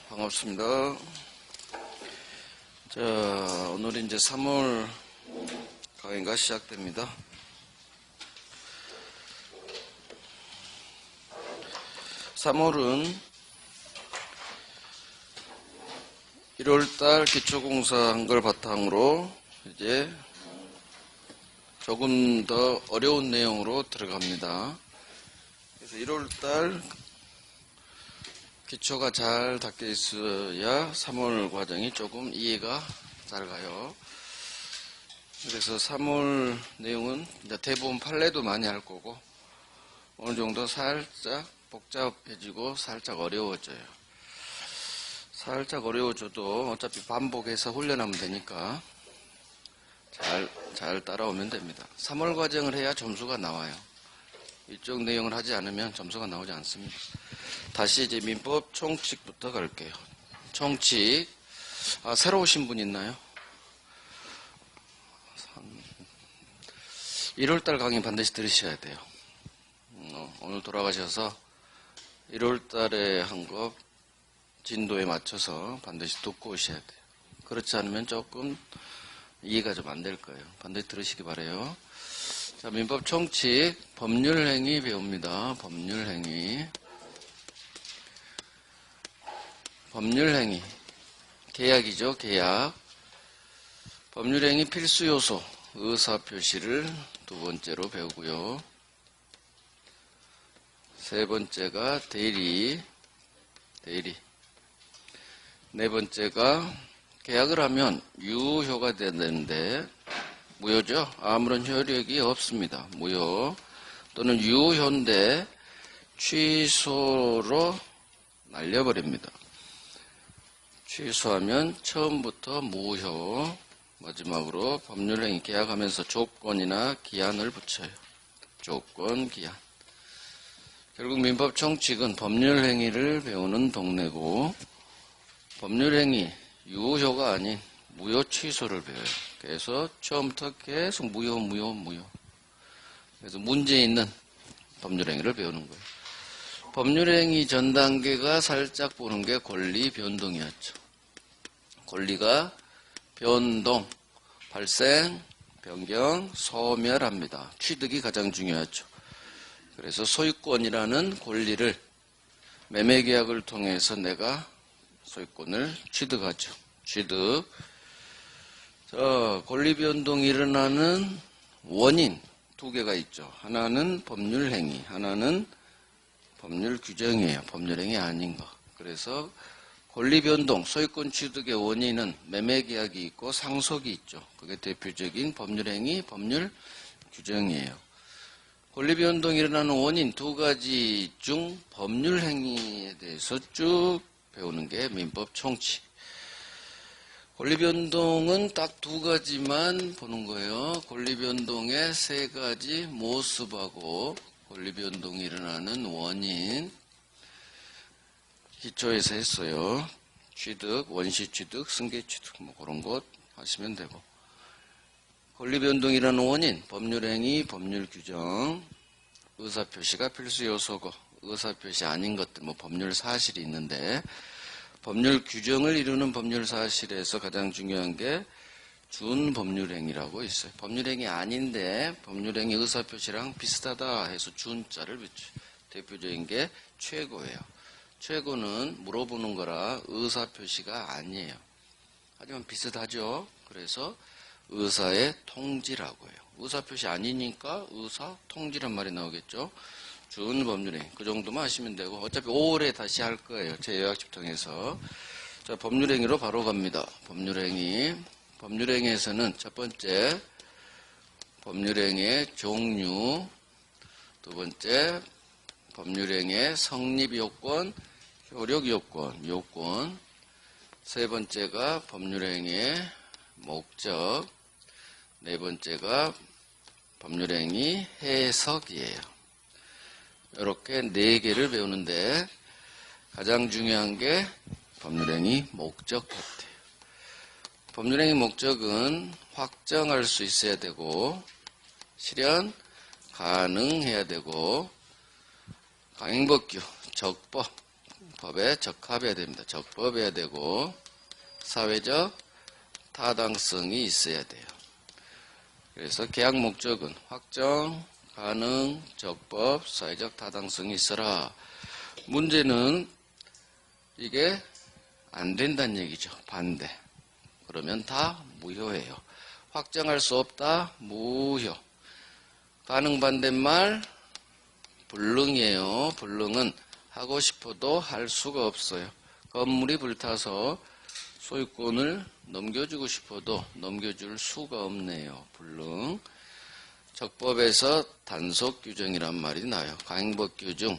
반갑습니다. 자, 오늘 이제 3월 강의가 시작됩니다. 3월은 1월달 기초공사 한 걸 바탕으로 이제 조금 더 어려운 내용으로 들어갑니다. 그래서 1월달 기초가 잘 닦여 있어야 3월 과정이 조금 이해가 잘 가요. 그래서 3월 내용은 이제 대부분 판례도 많이 할 거고, 어느 정도 살짝 복잡해지고 살짝 어려워져요. 살짝 어려워져도 어차피 반복해서 훈련하면 되니까 잘 따라오면 됩니다. 3월 과정을 해야 점수가 나와요. 이쪽 내용을 하지 않으면 점수가 나오지 않습니다. 다시 이제 민법 총칙부터 갈게요. 총칙. 새로 오신 분 있나요? 1월달 강의 반드시 들으셔야 돼요. 오늘 돌아가셔서 1월달에 한 거 진도에 맞춰서 반드시 듣고 오셔야 돼요. 그렇지 않으면 조금 이해가 좀 안 될 거예요. 반드시 들으시기 바라요. 자, 민법 총칙, 법률행위 배웁니다. 법률행위. 법률행위. 계약이죠, 계약. 법률행위 필수 요소, 의사표시를 두 번째로 배우고요. 세 번째가 대리. 네 번째가 계약을 하면 유효가 돼야 되는데, 무효죠? 아무런 효력이 없습니다. 무효. 또는 유효인데 취소로 날려버립니다. 취소하면 처음부터 무효. 마지막으로 법률행위 계약하면서 조건이나 기한을 붙여요. 조건, 기한. 결국 민법 총칙은 법률행위를 배우는 동네고, 법률행위 유효가 아닌 무효 취소를 배워요. 그래서 처음부터 계속 무효. 그래서 문제 있는 법률행위를 배우는 거예요. 법률행위 전 단계가 살짝 보는 게 권리 변동이었죠. 권리가 변동, 발생, 변경, 소멸합니다. 취득이 가장 중요하죠. 그래서 소유권이라는 권리를 매매계약을 통해서 내가 소유권을 취득하죠. 취득. 자, 권리 변동이 일어나는 원인 두 개가 있죠. 하나는 법률행위, 하나는 법률 규정이에요. 법률행위 아닌 거. 그래서 권리 변동, 소유권 취득의 원인은 매매계약이 있고 상속이 있죠. 그게 대표적인 법률행위, 법률 규정이에요. 권리 변동이 일어나는 원인 두 가지 중 법률행위에 대해서 쭉 배우는 게 민법 총칙. 권리 변동은 딱 두 가지만 보는 거예요. 권리 변동의 세 가지 모습하고 권리 변동이 일어나는 원인. 기초에서 했어요. 취득, 원시 취득, 승계 취득, 뭐 그런 것 하시면 되고. 권리 변동이 일어나는 원인, 법률행위, 법률 규정, 의사표시가 필수 요소고, 의사표시 아닌 것들, 뭐 법률 사실이 있는데, 법률 규정을 이루는 법률 사실에서 가장 중요한 게 준법률행위라고 있어요. 법률행위 아닌데 법률행위 의사표시랑 비슷하다 해서 준자를 붙여요. 대표적인 게 최고예요. 최고는 물어보는 거라 의사표시가 아니에요. 하지만 비슷하죠. 그래서 의사의 통지라고 해요. 의사표시 아니니까 의사 통지란 말이 나오겠죠. 준법률행위. 그 정도만 하시면 되고, 어차피 5월에 다시 할 거예요. 제 요약집 통해서. 자, 법률행위로 바로 갑니다. 법률행위. 법률행위에서는 첫 번째, 법률행위의 종류. 두 번째, 법률행위의 성립요건, 효력요건. 세 번째가 법률행위의 목적. 네 번째가 법률행위 해석이에요. 이렇게 네 개를 배우는데 가장 중요한 게 법률행위 목적 같아요. 법률행위 목적은 확정할 수 있어야 되고 실현 가능해야 되고 강행법규, 적법, 법에 적합해야 됩니다. 적법해야 되고 사회적 타당성이 있어야 돼요. 그래서 계약 목적은 확정, 가능, 적법, 사회적 타당성이 있어라. 문제는 이게 안 된다는 얘기죠. 반대. 그러면 다 무효예요. 확정할 수 없다, 무효. 가능 반대말 불능이에요. 불능은 하고 싶어도 할 수가 없어요. 건물이 불타서 소유권을 넘겨주고 싶어도 넘겨줄 수가 없네요. 불능. 적법에서 단속 규정이란 말이 나와요. 강행법규 중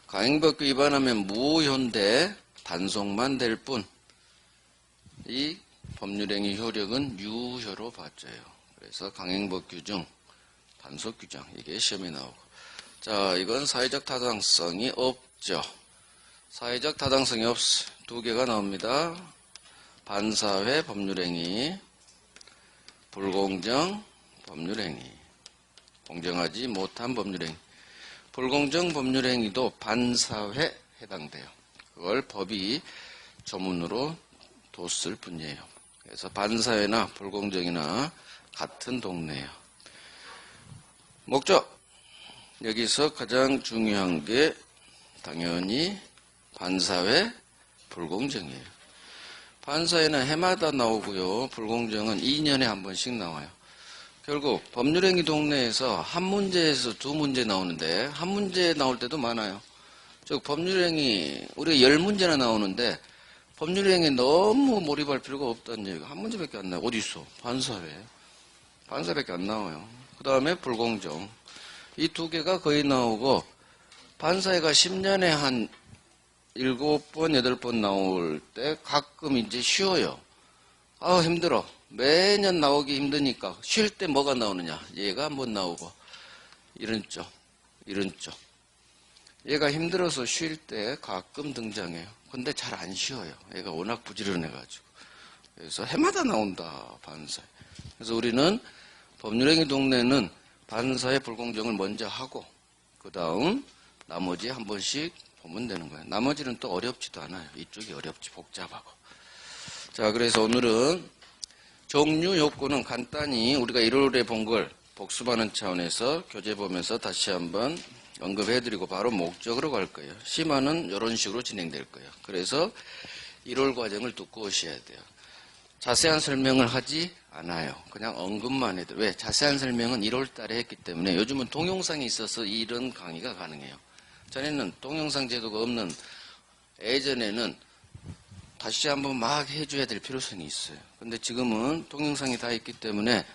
강행법규 위반하면 무효인데 단속만 될 뿐 이 법률행위 효력은 유효로 봐줘요. 그래서 강행법규 중 단속 규정 이게 시험에 나오고 자 이건 사회적 타당성이 없죠. 사회적 타당성이 없어. 두 개가 나옵니다. 반사회 법률행위, 불공정 법률행위, 공정하지 못한 법률행위. 불공정 법률행위도 반사회 해당돼요. 그걸 법이 조문으로 뒀을 뿐이에요. 그래서 반사회나 불공정이나 같은 동네예요. 목적 여기서 가장 중요한 게 당연히 반사회 불공정이에요. 반사회는 해마다 나오고요. 불공정은 2년에 한 번씩 나와요. 결국 법률행위 동네에서 한 문제에서 두 문제 나오는데 한 문제 나올 때도 많아요. 즉 법률행위 우리가 10문제나 나오는데 법률행위에 너무 몰입할 필요가 없다는 얘기가 한 문제밖에 안 나와요. 어디 있어? 반사회. 반사회밖에 안 나와요. 그 다음에 불공정. 이 두 개가 거의 나오고 반사회가 10년에 한 7번, 8번 나올 때 가끔 이제 쉬어요. 아우 힘들어. 매년 나오기 힘드니까 쉴 때 뭐가 나오느냐. 얘가 한번 나오고 이런 쪽, 이런 쪽. 얘가 힘들어서 쉴 때 가끔 등장해요. 근데 잘 안 쉬어요. 얘가 워낙 부지런해가지고. 그래서 해마다 나온다. 반사회. 그래서 우리는 법률행위 동네는 반사회 불공정을 먼저 하고 그 다음 나머지 한 번씩 보면 되는 거예요. 나머지는 또 어렵지도 않아요. 이쪽이 어렵지 복잡하고. 자 그래서 오늘은 종류 요건은 간단히 우리가 1월에 본 걸 복습하는 차원에서 교재 보면서 다시 한번 언급해드리고 바로 목적으로 갈 거예요. 심화는 이런 식으로 진행될 거예요. 그래서 1월 과정을 듣고 오셔야 돼요. 자세한 설명을 하지 않아요. 그냥 언급만 해도. 왜? 자세한 설명은 1월 달에 했기 때문에 요즘은 동영상이 있어서 이런 강의가 가능해요. 전에는 동영상 제도가 없는 예전에는 다시 한번 막 해줘야 될 필요성이 있어요. 근데 지금은 동영상이 다 있기 때문에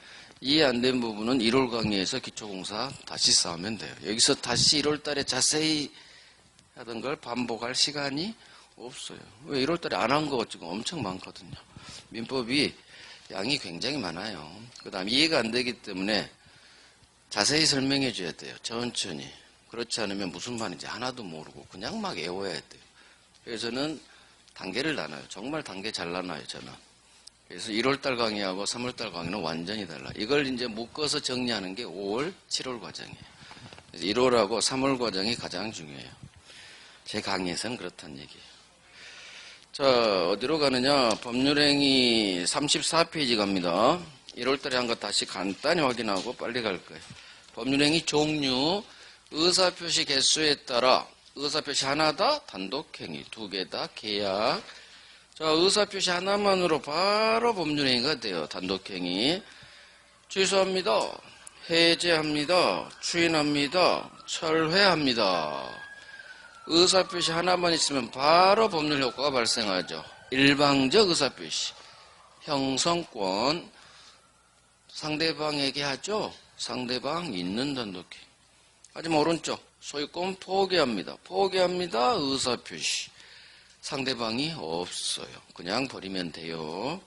이해 안 된 부분은 1월 강의에서 기초공사 다시 쌓으면 돼요. 여기서 다시 1월 달에 자세히 하던 걸 반복할 시간이 없어요. 왜 1월 달에 안 한 거 지금 엄청 많거든요. 민법이 양이 굉장히 많아요. 그 다음 이해가 안 되기 때문에 자세히 설명해 줘야 돼요. 천천히. 그렇지 않으면 무슨 말인지 하나도 모르고 그냥 막 외워야 돼요. 그래서 저는 단계를 나눠요. 정말 단계 잘 나눠요, 저는. 그래서 1월달 강의하고 3월달 강의는 완전히 달라. 이걸 이제 묶어서 정리하는 게 5월, 7월 과정이에요. 그래서 1월하고 3월 과정이 가장 중요해요. 제 강의에서는 그렇다는 얘기예요. 자, 어디로 가느냐? 법률행위 34페이지 갑니다. 1월달에 한 거 다시 간단히 확인하고 빨리 갈 거예요. 법률행위 종류, 의사표시 개수에 따라 의사표시 하나다, 단독행위, 두 개다, 계약. 자, 의사표시 하나만으로 바로 법률행위가 돼요. 단독행위. 취소합니다. 해제합니다. 추인합니다. 철회합니다. 의사표시 하나만 있으면 바로 법률 효과가 발생하죠. 일방적 의사표시. 형성권. 상대방에게 하죠. 상대방 있는 단독행위. 하지만 오른쪽. 소유권 포기합니다. 포기합니다. 의사표시. 상대방이 없어요. 그냥 버리면 돼요.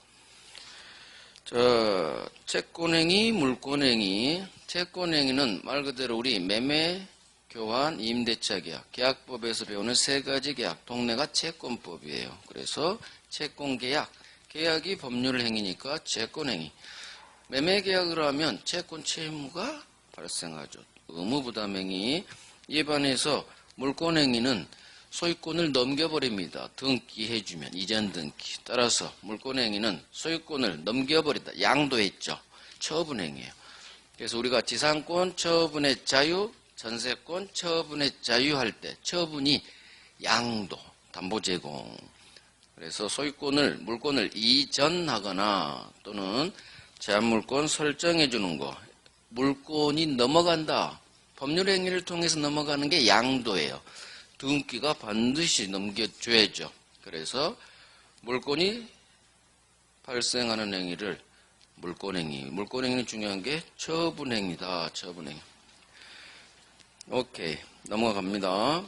자, 채권행위, 물권행위. 채권행위는 말 그대로 우리 매매, 교환, 임대차 계약. 계약법에서 배우는 세 가지 계약. 동네가 채권법이에요. 그래서 채권계약. 계약이 법률 행위니까 채권행위. 매매 계약을 하면 채권 채무가 발생하죠. 의무부담행위. 이에 반해서 물권행위는 소유권을 넘겨버립니다. 등기해주면 이전 등기. 따라서 물권행위는 소유권을 넘겨버린다. 양도했죠. 처분행위예요. 그래서 우리가 지상권 처분의 자유, 전세권 처분의 자유 할 때 처분이 양도, 담보 제공. 그래서 소유권을, 물권을 이전하거나 또는 제한물권 설정해 주는 거. 물권이 넘어간다. 법률행위를 통해서 넘어가는 게 양도예요. 등기가 반드시 넘겨줘야죠. 그래서 물권이 발생하는 행위를 물권행위. 물권행위는 중요한 게 처분행위다. 처분행위. 오케이. 넘어갑니다.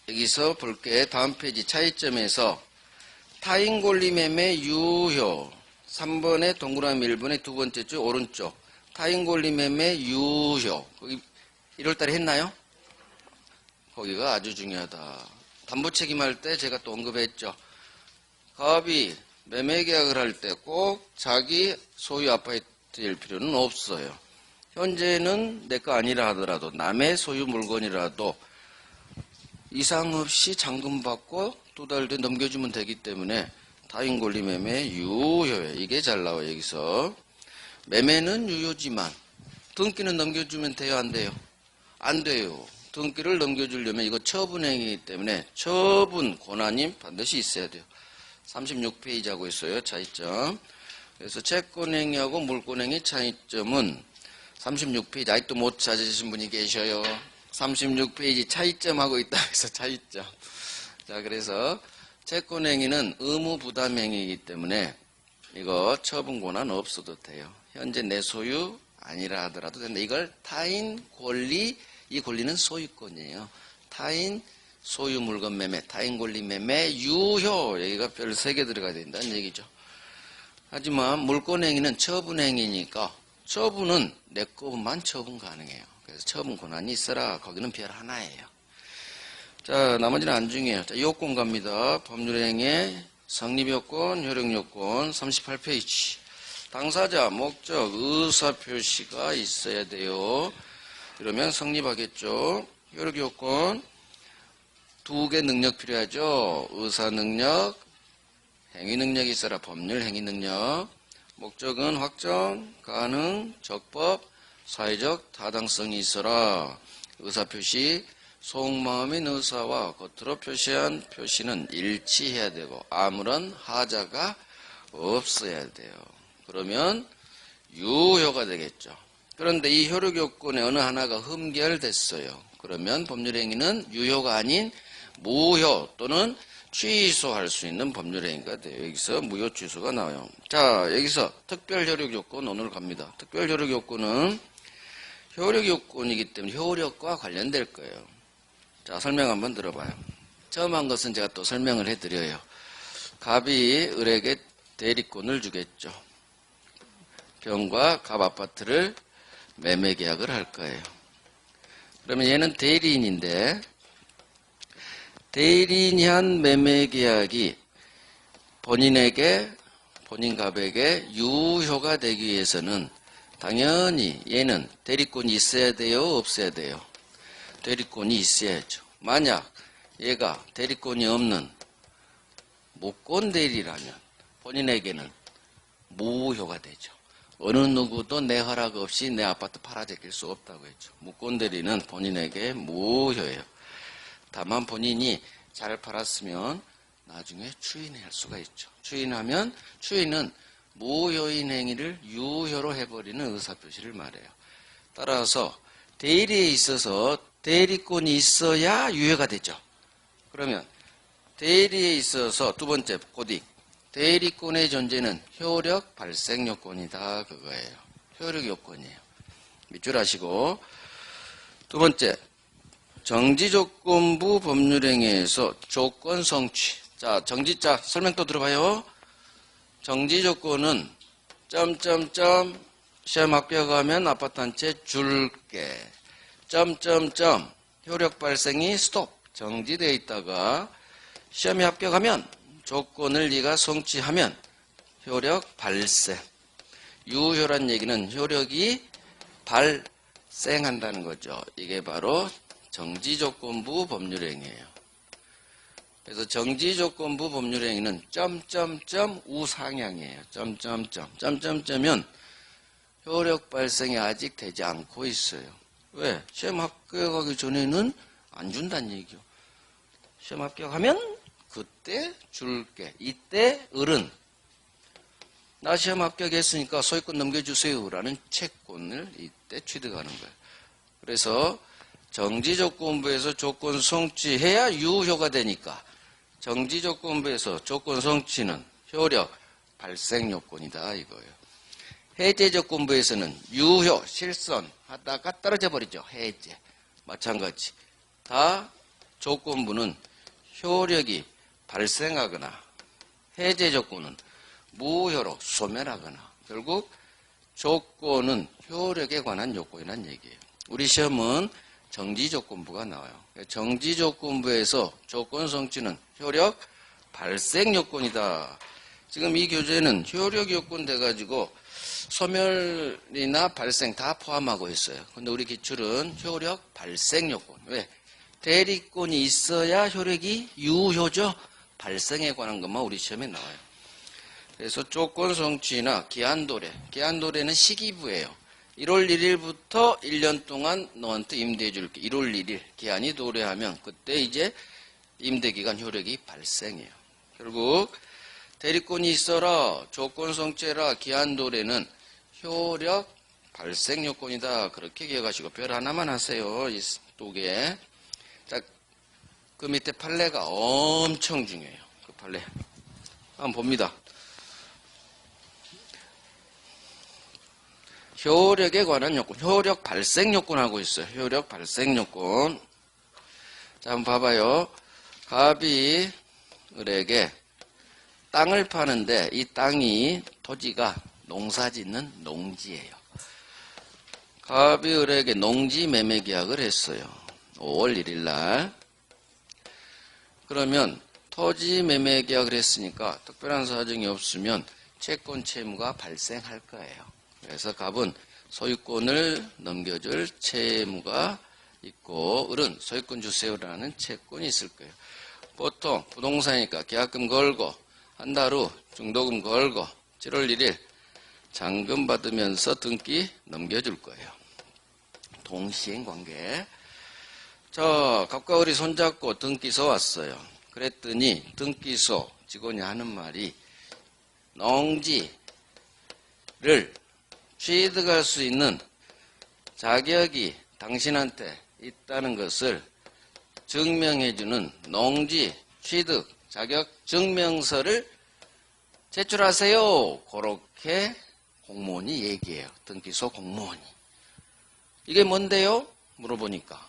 여기서 볼게. 다음 페이지 차이점에서 타인 권리 매매 유효. 3번의 동그라미 1번의 두 번째 줄 오른쪽. 타인 권리 매매 유효. 거기 1월달에 했나요? 거기가 아주 중요하다. 담보 책임할 때 제가 또 언급했죠. 갑이 매매 계약을 할 때 꼭 자기 소유 아파트일 필요는 없어요. 현재는 내 거 아니라 하더라도 남의 소유 물건이라도 이상 없이 잔금 받고 두 달 뒤에 넘겨주면 되기 때문에 타인 권리 매매 유효예요. 이게 잘 나와요. 여기서 매매는 유효지만 등기는 넘겨주면 돼요? 안 돼요? 안 돼요. 등기를 넘겨주려면 이거 처분행위이기 때문에 처분 권한이 반드시 있어야 돼요. 36페이지 하고 있어요. 차이점. 그래서 채권행위하고 물권행위 차이점은 36페이지 아직도 못 찾으신 분이 계셔요. 36페이지 차이점 하고 있다 해서 차이점. 자, 그래서 채권행위는 의무부담행위이기 때문에 이거 처분 권한 없어도 돼요. 현재 내 소유 아니라 하더라도 된다. 이걸 타인 권리, 이 권리는 소유권이에요. 타인 소유 물건 매매, 타인 권리 매매 유효. 여기가 별 3개 들어가야 된다는 얘기죠. 하지만 물권행위는 처분행위니까 처분은 내 것만 처분 가능해요. 그래서 처분 권한이 있어라. 거기는 별 하나예요. 자, 나머지는 안 중요해요. 자, 요건 갑니다. 법률행위, 성립요건, 효력요건 38페이지. 당사자, 목적, 의사표시가 있어야 돼요. 이러면 성립하겠죠. 효력요건 2개 능력 필요하죠. 의사능력, 행위능력이 있어라. 법률행위능력. 목적은 확정, 가능, 적법, 사회적 타당성이 있어라. 의사표시, 속마음인 의사와 겉으로 표시한 표시는 일치해야 되고 아무런 하자가 없어야 돼요. 그러면 유효가 되겠죠. 그런데 이 효력요건의 어느 하나가 흠결됐어요. 그러면 법률행위는 유효가 아닌 무효 또는 취소할 수 있는 법률행위가 돼요. 여기서 무효 취소가 나와요. 자, 여기서 특별효력요건 오늘 갑니다. 특별효력요건은 효력요건이기 때문에 효력과 관련될 거예요. 자, 설명 한번 들어봐요. 처음 한 것은 제가 또 설명을 해드려요. 갑이 을에게 대리권을 주겠죠. 병과 갑 아파트를 매매 계약을 할 거예요. 그러면 얘는 대리인인데 대리인이 한 매매 계약이 본인에게, 본인 갑에게 유효가 되기 위해서는 당연히 얘는 대리권이 있어야 돼요? 없어야 돼요? 대리권이 있어야죠. 만약 얘가 대리권이 없는 무권 대리라면 본인에게는 무효가 되죠. 어느 누구도 내 허락 없이 내 아파트 팔아제낄 수 없다고 했죠. 무권 대리는 본인에게 무효예요. 다만 본인이 잘 팔았으면 나중에 추인할 수가 있죠. 추인하면 추인은 무효인 행위를 유효로 해버리는 의사표시를 말해요. 따라서 대리에 있어서 대리권이 있어야 유효가 되죠. 그러면 대리에 있어서 두 번째 고딕 대리권의 존재는 효력 발생 요건이다 그거예요. 효력 요건이에요. 밑줄 하시고 두 번째 정지조건부 법률행위에서 조건 성취. 자, 정지자 설명 또 들어봐요. 정지조건은 점점점 시험 합격하면 아파트 한 채 줄게. 점점점 효력 발생이 스톱 정지되어 있다가 시험에 합격하면 조건을 네가 성취하면 효력 발생. 유효란 얘기는 효력이 발생한다는 거죠. 이게 바로 정지조건부 법률행위예요. 그래서 정지조건부 법률행위는 점점점 우상향이에요. 점점점은 효력 발생이 아직 되지 않고 있어요. 왜? 시험 합격하기 전에는 안 준다는 얘기죠. 시험 합격하면 그때 줄게. 이때 어른. 나 시험 합격했으니까 소유권 넘겨주세요라는 채권을 이때 취득하는 거예요. 그래서 정지조건부에서 조건 성취해야 유효가 되니까 정지조건부에서 조건 성취는 효력 발생 요건이다 이거예요. 해제조건부에서는 유효 실선하다가 떨어져 버리죠. 해제 마찬가지. 다 조건부는 효력이 발생하거나 해제조건은 무효로 소멸하거나 결국 조건은 효력에 관한 요건이란 얘기예요. 우리 시험은 정지조건부가 나와요. 정지조건부에서 조건 성취는 효력 발생 요건이다. 지금 이 교재는 효력 요건 돼가지고 소멸이나 발생 다 포함하고 있어요. 근데 우리 기출은 효력 발생 요건. 왜? 대리권이 있어야 효력이 유효죠. 발생에 관한 것만 우리 시험에 나와요. 그래서 조건 성취나 기한 도래. 기한 도래는 시기부예요. 1월 1일부터 1년 동안 너한테 임대해 줄게. 1월 1일 기한이 도래하면 그때 이제 임대기간 효력이 발생해요. 결국 대리권이 있어라, 조건 성취해라, 기한 도래는 효력 발생 요건이다. 그렇게 기억하시고 별 하나만 하세요. 이 독에. 자, 그 밑에 판례가 엄청 중요해요. 그 판례 한번 봅니다. 효력에 관한 요건, 효력 발생 요건하고 있어요. 효력 발생 요건. 자, 한번 봐봐요. 갑이 을에게 땅을 파는데 이 땅이 토지가 농사 짓는 농지예요. 갑이 을에게 농지 매매 계약을 했어요. 5월 1일 날. 그러면 토지 매매 계약을 했으니까 특별한 사정이 없으면 채권 채무가 발생할 거예요. 그래서 갑은 소유권을 넘겨줄 채무가 있고 을은 소유권 주세요라는 채권이 있을 거예요. 보통 부동산이니까 계약금 걸고 한 달 후 중도금 걸고 7월 1일 잔금 받으면서 등기 넘겨줄 거예요. 동시행 관계. 자, 갑과 을이 손잡고 등기소 왔어요. 그랬더니 등기소 직원이 하는 말이 농지를 취득할 수 있는 자격이 당신한테 있다는 것을 증명해주는 농지 취득 자격 증명서를 제출하세요. 그렇게 공무원이 얘기해요. 등기소 공무원이. 이게 뭔데요? 물어보니까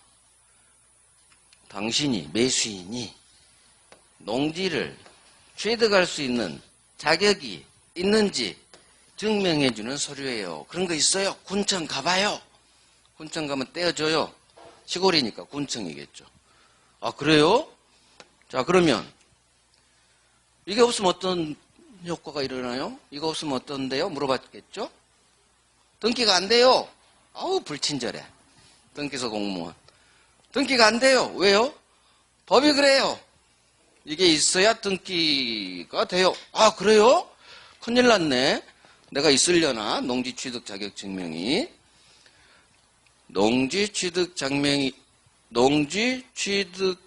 당신이 매수인이 농지를 취득할 수 있는 자격이 있는지 증명해주는 서류예요. 그런 거 있어요? 군청 가봐요. 군청 가면 떼어줘요. 시골이니까 군청이겠죠. 아, 그래요? 자, 그러면 이게 없으면 어떤 효과가 일어나요? 이거 없으면 어떤데요? 물어봤겠죠? 등기가 안 돼요. 아우, 불친절해. 등기소 공무원. 등기가 안 돼요. 왜요? 법이 그래요. 이게 있어야 등기가 돼요. 아, 그래요? 큰일 났네. 내가 있으려나? 농지 취득 자격 증명이. 농지 취득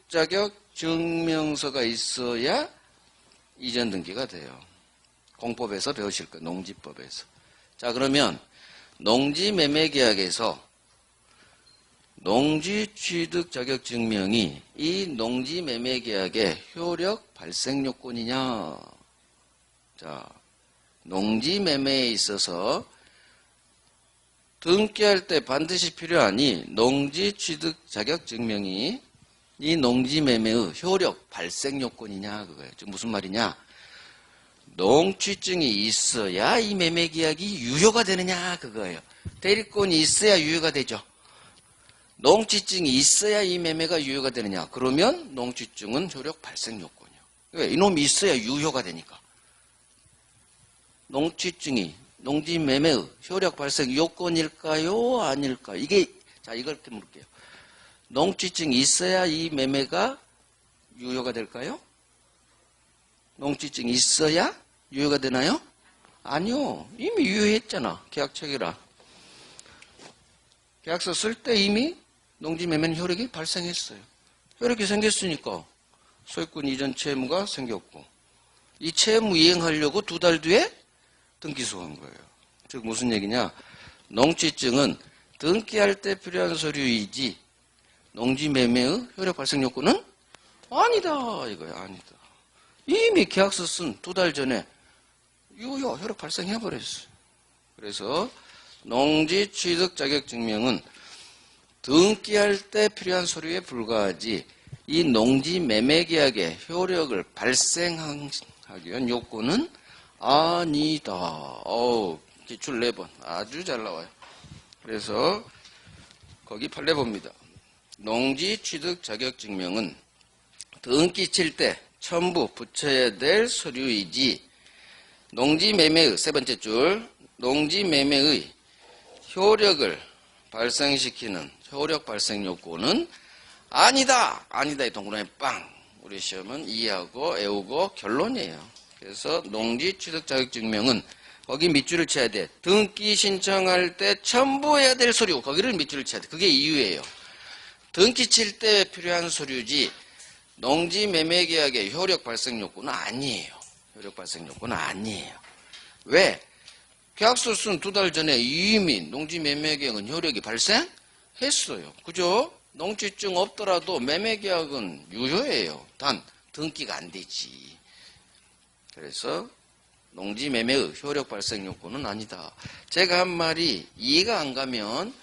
자격 증명서가 있어야 이전 등기가 돼요. 공법에서 배우실 거예요. 농지법에서. 자, 그러면 농지 매매 계약에서 농지 취득 자격 증명이 이 농지 매매 계약의 효력 발생 요건이냐? 자, 농지 매매에 있어서 등기할 때 반드시 필요하니 농지 취득 자격 증명이 이 농지 매매의 효력 발생 요건이냐 그거예요. 지금 무슨 말이냐? 농취증이 있어야 이 매매 계약이 유효가 되느냐 그거예요. 대리권이 있어야 유효가 되죠. 농취증이 있어야 이 매매가 유효가 되느냐? 그러면 농취증은 효력 발생 요건이에요. 왜? 이놈이 있어야 유효가 되니까. 농취증이 농지 매매의 효력 발생 요건일까요? 아닐까요? 자, 이걸 이렇게 물을게요. 농취증이 있어야 이 매매가 유효가 될까요? 농지증이 있어야 유효가 되나요? 아니요. 이미 유효했잖아. 계약체계라. 계약서 쓸 때 이미 농지매매는 효력이 발생했어요. 효력이 생겼으니까 소유권 이전 채무가 생겼고 이 채무 이행하려고 2달 뒤에 등기소한 거예요. 즉 무슨 얘기냐? 농지증은 등기할 때 필요한 서류이지 농지매매의 효력 발생 요건은 아니다 이거야. 아니다. 이미 계약서 쓴 2달 전에 유효 효력 발생해버렸어요. 그래서 농지 취득 자격 증명은 등기할 때 필요한 서류에 불과하지 이 농지 매매 계약의 효력을 발생하기 위한 요건은 아니다. 기출 4번 아주 잘 나와요. 그래서 거기 판례 봅니다. 농지 취득 자격 증명은 등기 칠 때 첨부 붙여야 될 서류이지 농지 매매의 세 번째 줄 농지 매매의 효력을 발생시키는 효력 발생 요건은 아니다. 아니다의 동그라미 빵. 우리 시험은 이해하고 외우고 결론이에요. 그래서 농지 취득 자격 증명은 거기 밑줄을 쳐야 돼. 등기 신청할 때 첨부해야 될 서류. 거기를 밑줄을 쳐야 돼. 그게 이유예요. 등기 칠 때 필요한 서류지 농지 매매 계약의 효력 발생 요건은 아니에요. 효력 발생 요건은 아니에요. 왜? 계약서 쓴 2달 전에 이미 농지 매매 계약은 효력이 발생했어요. 그죠? 농지증 없더라도 매매 계약은 유효해요. 단 등기가 안 되지. 그래서 농지 매매의 효력 발생 요건은 아니다. 제가 한 말이 이해가 안 가면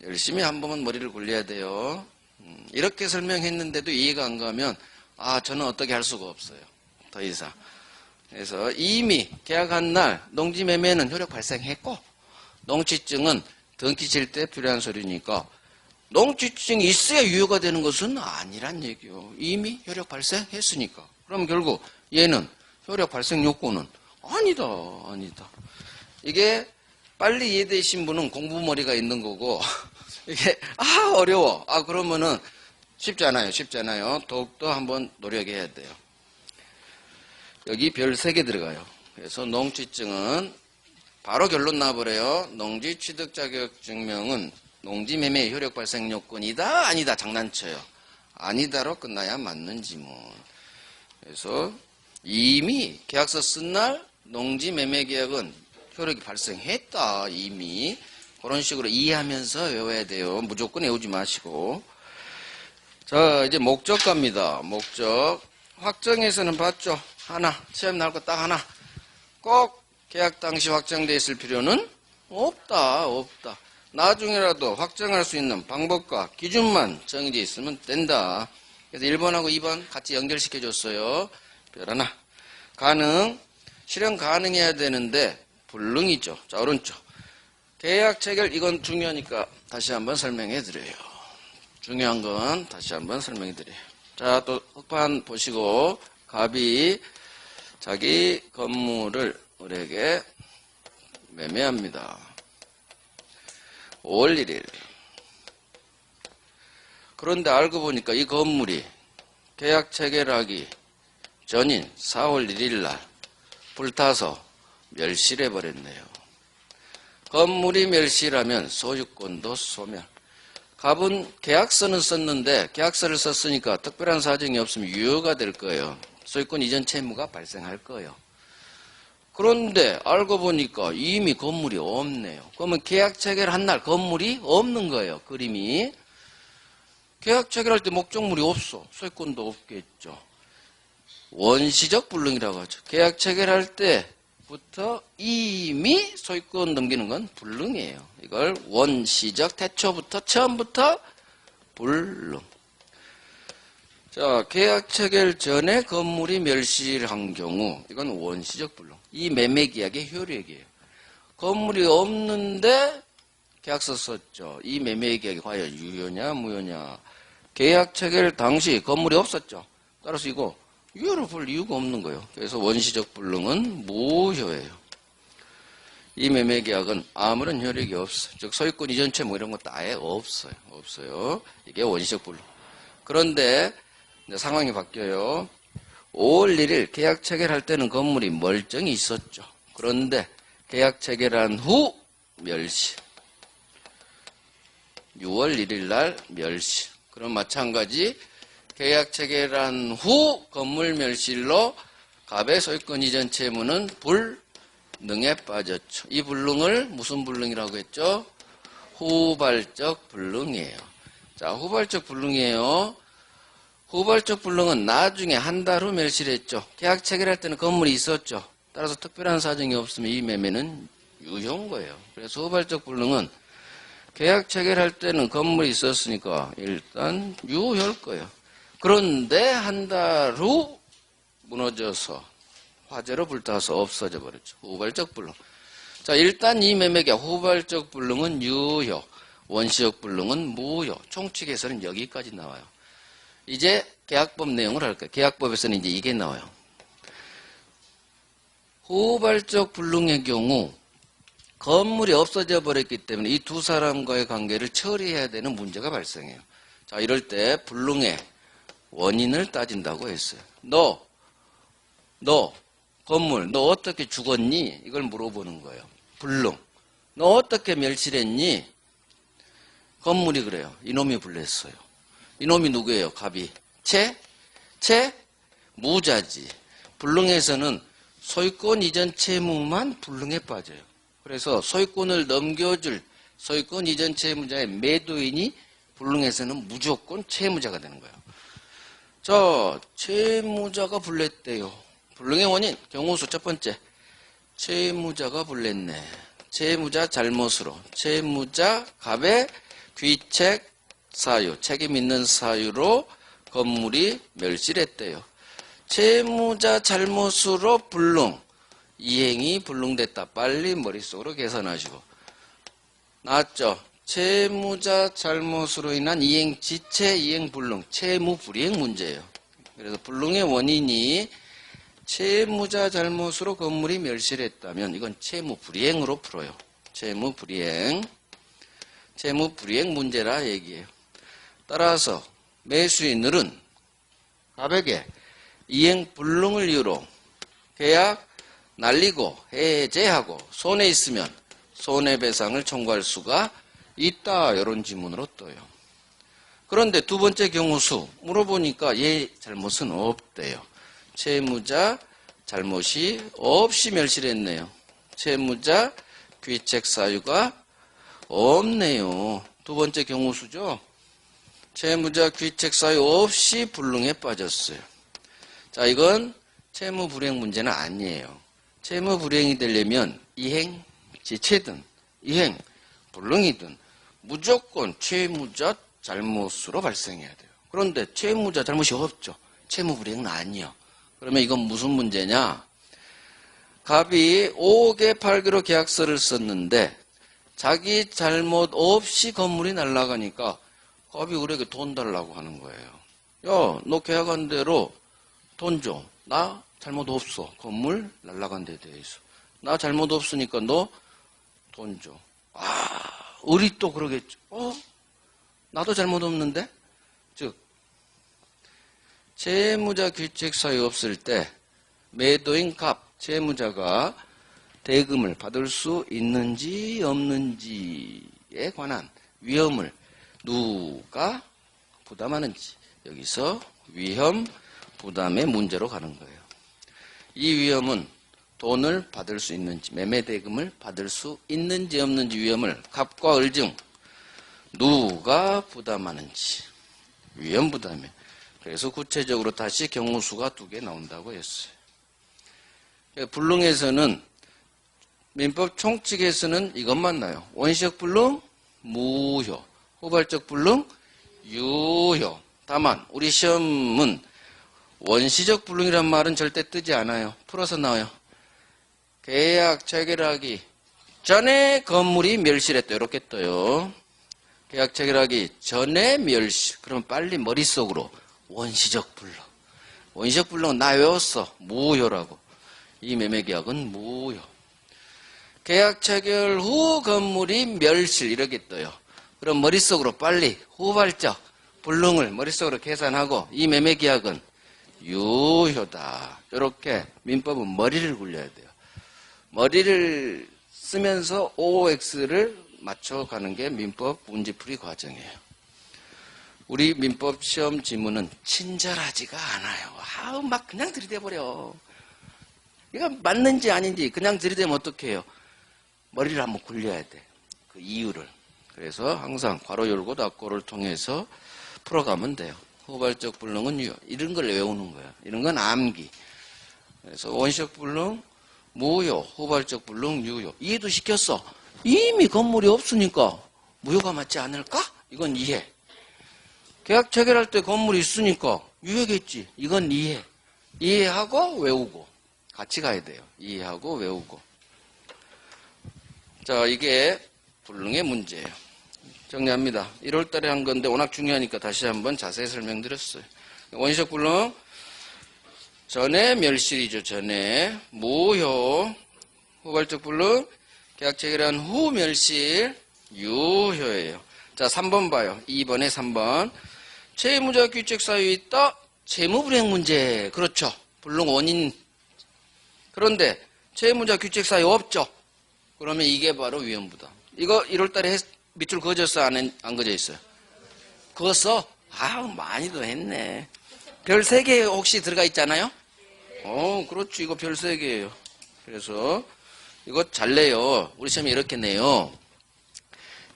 열심히 한 번은 머리를 굴려야 돼요. 이렇게 설명했는데도 이해가 안 가면 저는 어떻게 할 수가 없어요. 더 이상. 그래서 이미 계약한 날 농지 매매는 효력 발생했고 농지증은 등기 칠 때 필요한 서류니까 농지증이 있어야 유효가 되는 것은 아니란 얘기요. 이미 효력 발생했으니까. 그럼 결국 얘는 효력 발생 요건은 아니다. 아니다. 이게 빨리 이해되신 분은 공부머리가 있는 거고 이게 어려워. 그러면은 쉽지 않아요. 더욱더 한번 노력해야 돼요. 여기 별 3개 들어가요. 그래서 농지증은 바로 결론 나버려요. 농지 취득 자격 증명은 농지 매매 효력 발생 요건이다 아니다 장난쳐요. 아니다로 끝나야 맞는 지문. 그래서 이미 계약서 쓴 날 농지 매매 계약은 효력이 발생했다 이미. 그런 식으로 이해하면서 외워야 돼요. 무조건 외우지 마시고. 자 이제 목적 갑니다. 목적 확정에서는 봤죠. 하나 시험 나올 거 딱 하나. 꼭 계약 당시 확정되어 있을 필요는 없다. 나중에라도 확정할 수 있는 방법과 기준만 정해져 있으면 된다. 그래서 1번하고 2번 같이 연결시켜 줬어요. 별 하나. 가능. 실현 가능해야 되는데 불능이죠. 자 오른쪽. 계약 체결 이건 중요하니까 다시 한번 설명해 드려요. 중요한 건 다시 한번 설명해 드려요. 자 또 흑판 보시고 갑이 자기 건물을 을에게 매매합니다. 5월 1일. 그런데 알고 보니까 이 건물이 계약 체결하기 전인 4월 1일 날 불타서 멸실해 버렸네요. 건물이 멸실하면 소유권도 소멸. 갑은 계약서는 썼는데 계약서를 썼으니까 특별한 사정이 없으면 유효가 될 거예요. 소유권 이전 채무가 발생할 거예요. 그런데 알고 보니까 이미 건물이 없네요. 그러면 계약 체결한 날 건물이 없는 거예요. 그림이. 계약 체결할 때 목적물이 없어. 소유권도 없겠죠. 원시적 불능이라고 하죠. 계약 체결할 때부터 이미 소유권 넘기는 건 불능이에요. 이걸 원시적 태초부터 처음부터 불능. 자, 계약 체결 전에 건물이 멸실한 경우 이건 원시적 불능. 이 매매 계약의 효력이에요. 건물이 없는데 계약서 썼죠. 이 매매 계약이 과연 유효냐 무효냐. 계약 체결 당시 건물이 없었죠. 따라서 이거 유효를 볼 이유가 없는 거예요. 그래서 원시적 불능은 무효예요. 이 매매 계약은 아무런 효력이 없어요. 즉 소유권 이전채 뭐 이런 것도 아예 없어요. 이게 원시적 불능. 그런데 상황이 바뀌어요. 5월 1일 계약 체결할 때는 건물이 멀쩡히 있었죠. 그런데 계약 체결한 후 멸실. 6월 1일 날 멸실. 그럼 마찬가지 계약 체결한 후 건물 멸실로 갑의 소유권 이전 채무는 불능에 빠졌죠. 이 불능을 무슨 불능이라고 했죠? 후발적 불능이에요. 자, 후발적 불능이에요. 후발적 불능은 나중에 한 달 후 멸실했죠. 계약 체결할 때는 건물이 있었죠. 따라서 특별한 사정이 없으면 이 매매는 유효인 거예요. 그래서 후발적 불능은 계약 체결할 때는 건물이 있었으니까 일단 유효할 거예요. 그런데 한 달 후 무너져서 화재로 불타서 없어져 버렸죠. 후발적 불능. 자, 일단 이 매매계약 후발적 불능은 유효, 원시적 불능은 무효. 총칙에서는 여기까지 나와요. 이제 계약법 내용을 할 거예요. 계약법에서는 이제 이게 나와요. 후발적 불능의 경우 건물이 없어져 버렸기 때문에 이 두 사람과의 관계를 처리해야 되는 문제가 발생해요. 자, 이럴 때 불능의 원인을 따진다고 했어요. 너 건물, 너 어떻게 죽었니? 이걸 물어보는 거예요. 불능. 너 어떻게 멸실했니? 건물이 그래요. 이놈이 불냈어요. 이놈이 누구예요? 갑이. 무자지. 불능에서는 소유권 이전 채무만 불능에 빠져요. 그래서 소유권을 넘겨줄 소유권 이전 채무자의 매도인이 불능에서는 무조건 채무자가 되는 거예요. 자, 채무자가 불냈대요. 불능의 원인, 경우수 첫 번째. 채무자가 불냈네. 채무자 잘못으로. 채무자 갑의 귀책 사유, 책임 있는 사유로 건물이 멸실했대요. 채무자 잘못으로 불능, 이행이 불능됐다. 빨리 머릿속으로 계산하시고. 나왔죠? 채무자 잘못으로 인한 이행 지체, 이행 불능, 채무 불이행 문제예요. 그래서 불능의 원인이 채무자 잘못으로 건물이 멸실했다면 이건 채무 불이행으로 풀어요. 채무 불이행 문제라 얘기해요. 따라서 매수인들은 갑에게 이행 불능을 이유로 계약 날리고 해제하고 손해 있으면 손해배상을 청구할 수가 있다. 이런 지문으로 떠요. 그런데 두 번째 경우수 물어보니까 얘 잘못은 없대요. 채무자 잘못이 없이 멸실했네요. 채무자 귀책 사유가 없네요. 두 번째 경우수죠. 채무자 귀책 사유 없이 불능에 빠졌어요. 자, 이건 채무 불이행 문제는 아니에요. 채무 불이행이 되려면 이행 지체든 이행 불능이든 무조건 채무자 잘못으로 발생해야 돼요. 그런데 채무자 잘못이 없죠. 채무 불이행은 아니요. 그러면 이건 무슨 문제냐? 갑이 5개 8개로 계약서를 썼는데 자기 잘못 없이 건물이 날아가니까 갑이 우리에게 돈 달라고 하는 거예요. 야, 너 계약한 대로 돈 줘. 나 잘못 없어. 건물 날아간 데 대해서. 나 잘못 없으니까 너 돈 줘. 우리 또 그러겠죠. 나도 잘못 없는데? 즉, 채무자 귀책 사유 없을 때 매도인 갑, 채무자가 대금을 받을 수 있는지 없는지에 관한 위험을 누가 부담하는지 여기서 위험 부담의 문제로 가는 거예요. 이 위험은 돈을 받을 수 있는지 매매 대금을 받을 수 있는지 없는지 위험을 갑과 을 중 누가 부담하는지 위험 부담에 그래서 구체적으로 다시 경우수가 2개 나온다고 했어요. 불능에서는 민법 총칙에서는 이것만 나요. 원시적 불능 무효, 후발적 불능 유효. 다만 우리 시험은 원시적 불능이란 말은 절대 뜨지 않아요. 풀어서 나와요. 계약 체결하기 전에 건물이 멸실했다. 이렇게 떠요. 계약 체결하기 전에 멸실. 그러면 빨리 머릿속으로 원시적 불능. 원시적 불능은 나 외웠어. 무효라고. 이 매매계약은 무효. 계약 체결 후 건물이 멸실. 이렇게 떠요. 그럼 머릿속으로 빨리 후발적 불능을 머릿속으로 계산하고 이 매매계약은 유효다. 이렇게 민법은 머리를 굴려야 돼요. 머리를 쓰면서 OX를 맞춰가는 게 민법 문제풀이 과정이에요. 우리 민법 시험 지문은 친절하지가 않아요. 막 그냥 들이대버려. 이거 맞는지 아닌지 그냥 들이대면 어떡해요? 머리를 한번 굴려야 돼. 그 이유를. 그래서 항상 괄호 열고 닫고를 통해서 풀어가면 돼요. 후발적 불능은 유효. 이런 걸 외우는 거야. 이런 건 암기. 그래서 원시적 불능, 무효, 후발적 불능, 유효. 이해도 시켰어. 이미 건물이 없으니까 무효가 맞지 않을까? 이건 이해. 계약 체결할 때 건물이 있으니까 유효겠지. 이건 이해. 이해하고 외우고. 같이 가야 돼요. 이해하고 외우고. 자, 이게 불능의 문제예요. 정리합니다. 1월 달에 한 건데 워낙 중요하니까 다시 한번 자세히 설명드렸어요. 원시적 불능, 전에 멸실이죠. 전에 무효, 후발적 불능, 계약 체결한 후 멸실, 유효예요. 자, 3번 봐요. 2번에 3번. 채무자 귀책 사유에 있다. 채무불이행 문제. 그렇죠. 불능 원인. 그런데 채무자 귀책 사유 없죠. 그러면 이게 바로 위험부담. 이거 1월 달에 밑줄 그어졌어? 안 그어져 있어요? 그었어? 많이도 했네. 별 3개 혹시 들어가 있잖아요? 그렇지. 이거 별 3개예요. 그래서 이거 잘 내요. 우리 시험에 이렇게 내요.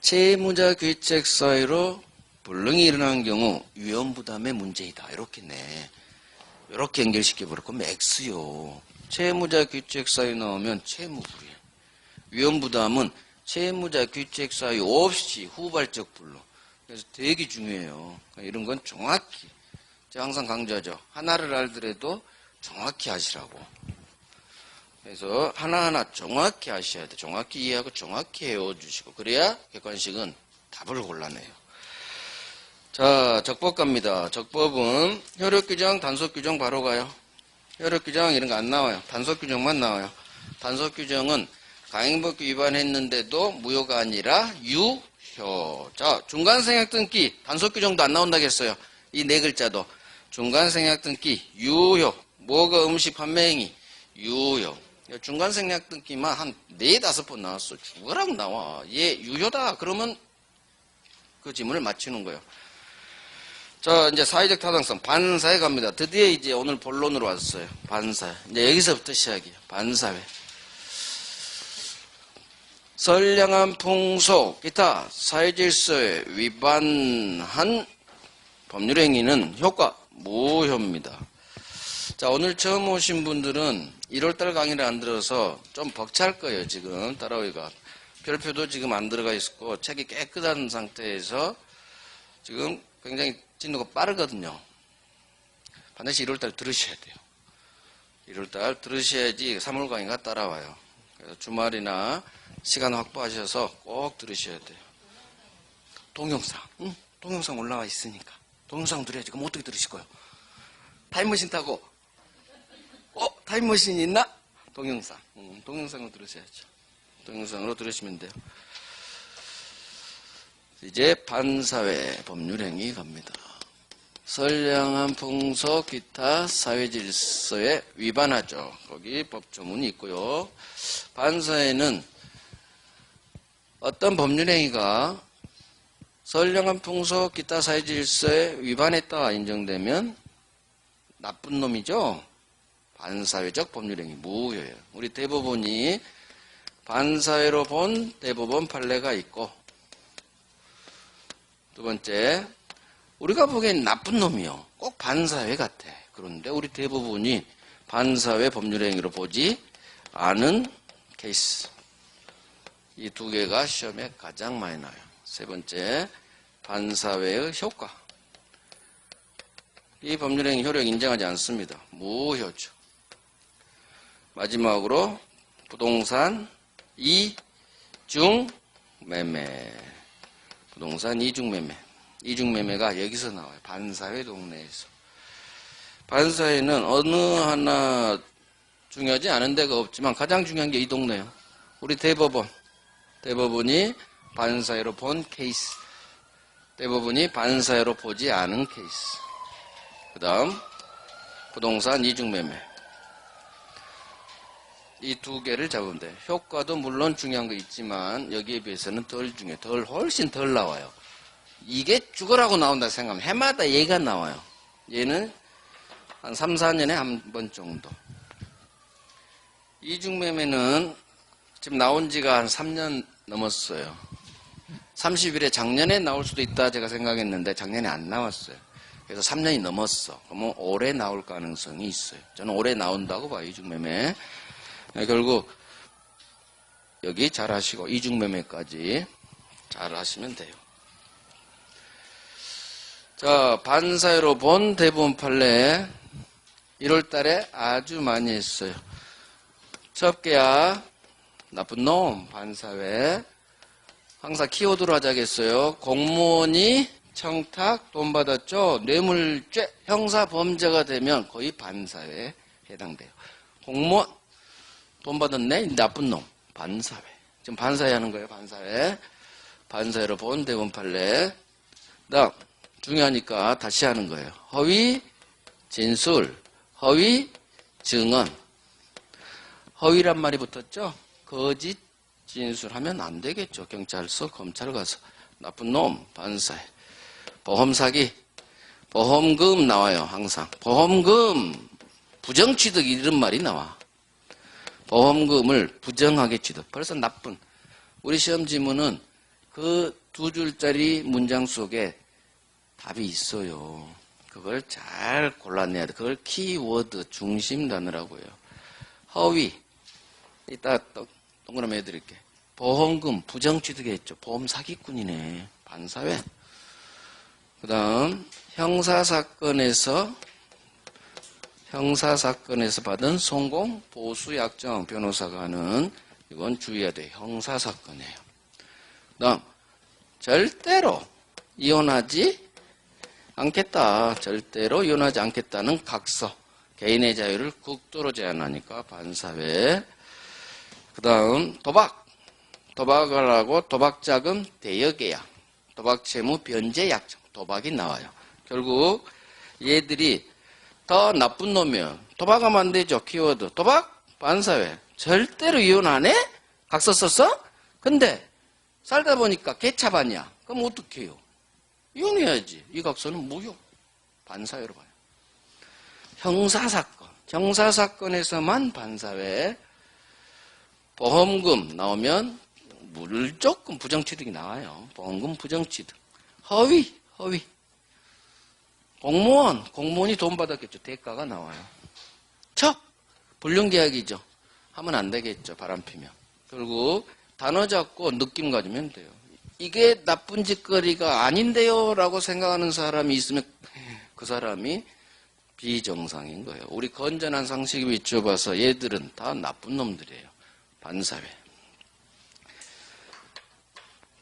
채무자 귀책 사유로 불능이 일어나는 경우 위험부담의 문제이다. 이렇게 내. 이렇게 연결시켜버려. 그럼 X요. 채무자 귀책 사유 나오면 채무불이에요. 위험부담은 채무자 귀책 사유 없이 후발적 불능. 그래서 되게 중요해요. 이런 건 정확히. 제가 항상 강조하죠. 하나를 알더라도 정확히 하시라고. 그래서 하나하나 정확히 하셔야 돼. 정확히 이해하고 정확히 외워주시고. 그래야 객관식은 답을 골라내요. 자, 적법 갑니다. 적법은 효력규정, 단속규정 바로 가요. 효력규정 이런 거 안 나와요. 단속규정만 나와요. 단속규정은 강행법규 위반했는데도 무효가 아니라 유효. 자, 중간생략등기 단속규정도 안 나온다겠어요. 이 4글자도. 중간생략등기 유효. 뭐가 음식 판매행위 유효. 중간생략등기만 한 4-5번 나왔어. 죽으라고 나와. 얘 유효다. 그러면 그 지문을 맞추는 거예요. 자, 이제 사회적 타당성, 반사회 갑니다. 드디어 이제 오늘 본론으로 왔어요. 반사회. 이제 여기서부터 시작이에요. 반사회. 선량한 풍속, 기타 사회질서에 위반한 법률행위는 효과 무효입니다. 자, 오늘 처음 오신 분들은 1월달 강의를 안 들어서 좀 벅찰 거예요. 지금 따라오기가. 별표도 지금 안 들어가 있고 책이 깨끗한 상태에서 지금 굉장히 진도가 빠르거든요. 반드시 1월달 들으셔야 돼요. 1월달 들으셔야지 3월 강의가 따라와요. 그래서 주말이나 시간 확보하셔서 꼭 들으셔야 돼요. 동영상. 동영상 올라와 있으니까. 동영상 들어야지. 그럼 어떻게 들으실 거예요? 타임머신 타고. 타임머신이 있나? 동영상. 동영상으로 들으셔야죠. 동영상으로 들으시면 돼요. 이제 반사회 법률행위 갑니다. 선량한 풍속, 기타 사회질서에 위반하죠. 거기 법조문이 있고요. 반사회는 어떤 법률행위가 선량한 풍속, 기타 사회질서에 위반했다 인정되면 나쁜 놈이죠. 반사회적 법률행위 무효예요. 우리 대법원이 반사회로 본 대법원 판례가 있고, 두 번째, 우리가 보기엔 나쁜 놈이요. 꼭 반사회 같아. 그런데 우리 대부분이 반사회 법률행위로 보지 않은 케이스. 이 2개가 시험에 가장 많이 나와요. 세 번째, 반사회의 효과. 이 법률행위 효력 인정하지 않습니다. 무효죠. 마지막으로 부동산 이중매매. 부동산 이중매매. 이중매매가 여기서 나와요. 반사회 동네에서. 반사회는 어느 하나 중요하지 않은 데가 없지만 가장 중요한 게 이 동네예요. 우리 대법원이 반사회로 본 케이스. 대법원이 반사회로 보지 않은 케이스. 그 다음 부동산 이중매매. 이 두 개를 잡으면 돼. 효과도 물론 중요한 거 있지만 여기에 비해서는 훨씬 덜 나와요. 이게 죽어라고 나온다 생각하면 해마다 얘가 나와요. 얘는 한 3, 4년에 한 번 정도. 이중매매는 지금 나온 지가 한 3년 넘었어요. 30일에 작년에 나올 수도 있다 제가 생각했는데 작년에 안 나왔어요. 그래서 3년이 넘었어. 그러면 올해 나올 가능성이 있어요. 저는 올해 나온다고 봐요. 이중매매. 결국 여기 잘 하시고 이중매매까지 잘 하시면 돼요. 자, 반사회로 본 대부분 판례 1월 달에 아주 많이 했어요. 첩계야, 나쁜 놈, 반사회. 항상 키워드로 하자겠어요. 공무원이 청탁, 돈 받았죠? 뇌물죄, 형사범죄가 되면 거의 반사회에 해당돼요. 공무원, 돈 받았네? 나쁜 놈, 반사회. 지금 반사회 하는 거예요, 반사회. 반사회로 본 대부분 판례. 다음, 중요하니까 다시 하는 거예요. 허위, 진술, 허위, 증언. 허위란 말이 붙었죠? 거짓 진술하면 안 되겠죠. 경찰서, 검찰 가서. 나쁜 놈, 반사회. 보험 사기, 보험금 나와요, 항상. 보험금, 부정취득 이런 말이 나와. 보험금을 부정하게 취득. 벌써 나쁜. 우리 시험 지문은 그 두 줄짜리 문장 속에 답이 있어요. 그걸 잘 골라내야 돼. 그걸 키워드 중심 단어라고 해요. 허위. 이따 동그라미 해드릴게. 보험금 부정취득했죠. 보험 사기꾼이네. 반사회. 그 다음 형사사건에서 받은 성공 보수약정 변호사가 하는 이건 주의해야 돼. 형사사건이에요. 그 다음 절대로 이혼하지 않겠다. 절대로 이혼하지 않겠다는 각서. 개인의 자유를 극도로 제한하니까 반사회. 그 다음 도박을 하고 도박자금 대여계약. 도박채무 변제약정. 도박이 나와요. 결국 얘들이 더 나쁜 놈이면 도박하면 안 되죠. 키워드. 도박? 반사회. 절대로 이혼 안 해? 각서 썼어? 근데 살다 보니까 개차반이야. 그럼 어떻게 해요? 이혼해야지. 이 각서는 무효. 반사회로 봐요. 형사사건. 형사사건에서만 반사회. 보험금 나오면 무조건 부정취득이 나와요. 보험금 부정취득. 허위. 공무원이 돈 받았겠죠. 대가가 나와요. 불륜계약이죠. 하면 안 되겠죠. 바람피면. 결국 단어 잡고 느낌 가지면 돼요. 이게 나쁜 짓거리가 아닌데요 라고 생각하는 사람이 있으면 그 사람이 비정상인 거예요. 우리 건전한 상식에 비춰봐서 얘들은 다 나쁜 놈들이에요. 반사회.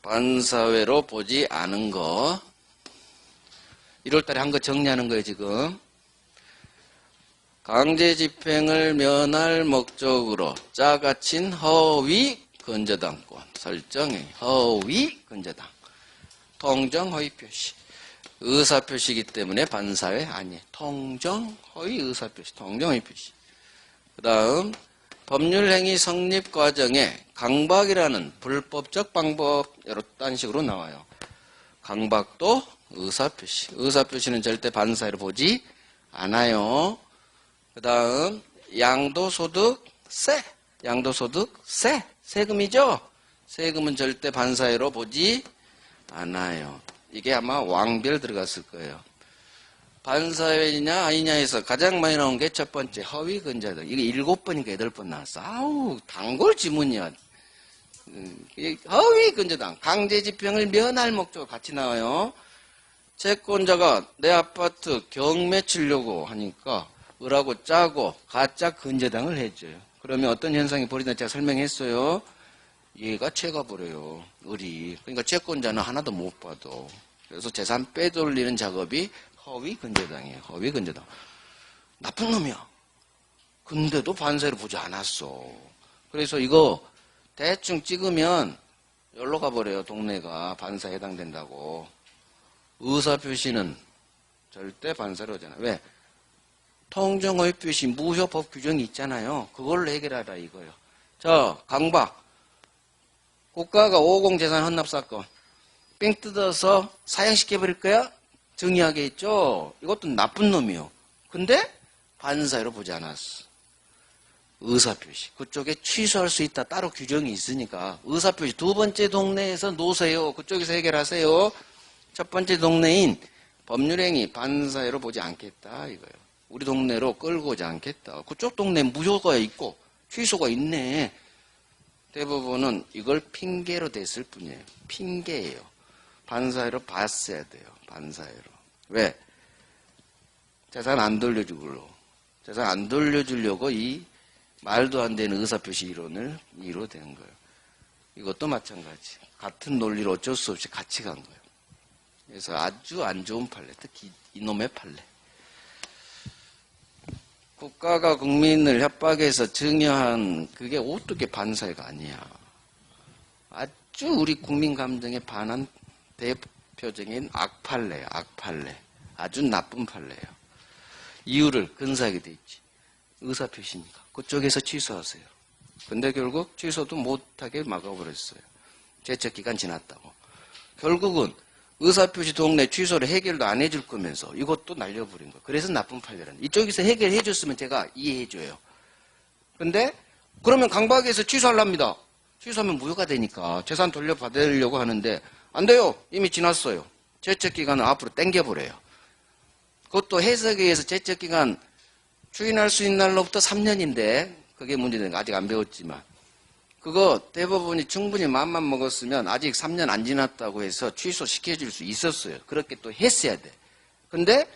반사회로 보지 않은 거 1월달에 한 거 정리하는 거예요. 지금 강제집행을 면할 목적으로 짜갇힌 허위 근저당권 설정해. 허위 근저당. 통정 허위 표시. 의사 표시이기 때문에 반사회 아니에요. 통정 허위 의사 표시. 통정 허위 표시. 그 다음 법률행위 성립 과정에 강박이라는 불법적 방법 여러 딴 식으로 나와요. 강박도 의사표시. 의사표시는 절대 반사회로 보지 않아요. 그 다음 양도소득세. 양도소득세. 세금이죠. 세금은 절대 반사회로 보지 않아요. 이게 아마 왕별 들어갔을 거예요. 반사회냐 아니냐 해서 가장 많이 나온 게 첫 번째 허위 근저당. 이게 7번인가 8번 나왔어. 아우 단골 지문이야. 허위 근저당. 강제집행을 면할 목적으로 같이 나와요. 채권자가 내 아파트 경매 치려고 하니까 을하고 짜고 가짜 근저당을 해줘요. 그러면 어떤 현상이 벌어지는지 제가 설명했어요. 얘가 채가버려요. 을이. 그러니까 채권자는 하나도 못 받아. 그래서 재산 빼돌리는 작업이 허위 근저당이에요. 허위 근저당. 나쁜 놈이야. 근데도 반사회로 보지 않았어. 그래서 이거 대충 찍으면 여기로 가버려요. 동네가 반사에 해당된다고. 의사표시는 절대 반사로 하잖아. 왜? 통정의 표시 무효법 규정이 있잖아요. 그걸로 해결하라 이거예요. 자, 강박. 국가가 550 재산 헌납 사건 삥 뜯어서 사형시켜버릴 거야? 정의하게 했죠. 이것도 나쁜 놈이요. 근데 반사회로 보지 않았어. 의사표시. 그쪽에 취소할 수 있다. 따로 규정이 있으니까. 의사표시. 두 번째 동네에서 놓으세요. 그쪽에서 해결하세요. 첫 번째 동네인 법률행위 반사회로 보지 않겠다. 이거예요. 우리 동네로 끌고 오지 않겠다. 그쪽 동네 무효가 있고 취소가 있네. 대부분은 이걸 핑계로 댔을 뿐이에요. 핑계예요. 반사회로 봤어야 돼요. 반사회로. 왜? 재산 안 돌려주려고. 재산 안 돌려주려고 이 말도 안 되는 의사표시 이론을 이루어낸 거예요. 이것도 마찬가지. 같은 논리로 어쩔 수 없이 같이 간 거예요. 그래서 아주 안 좋은 판례, 특히 이놈의 판례. 국가가 국민을 협박해서 증여한 그게 어떻게 반사회가 아니야. 아주 우리 국민 감정에 반한 대표적인 악판례예요. 악판례. 아주 나쁜 판례예요. 이유를 근사하게 돼 있지. 의사표시니까. 그쪽에서 취소하세요. 근데 결국 취소도 못하게 막아버렸어요. 제척기간 지났다고. 결국은 의사표시 동네 취소를 해결도 안 해줄 거면서 이것도 날려버린 거예요. 그래서 나쁜 판례라는. 이쪽에서 해결해 줬으면 제가 이해해줘요. 근데 그러면 강박에서 취소하랍니다. 취소하면 무효가 되니까 재산 돌려받으려고 하는데 안 돼요. 이미 지났어요. 제척기간을 앞으로 당겨버려요. 그것도 해석에 의해서 제척기간 추인할 수 있는 날로부터 3년인데 그게 문제는 아직 안 배웠지만 그거 대법원이 충분히 마음만 먹었으면 아직 3년 안 지났다고 해서 취소시켜줄 수 있었어요. 그렇게 또 했어야 돼. 근데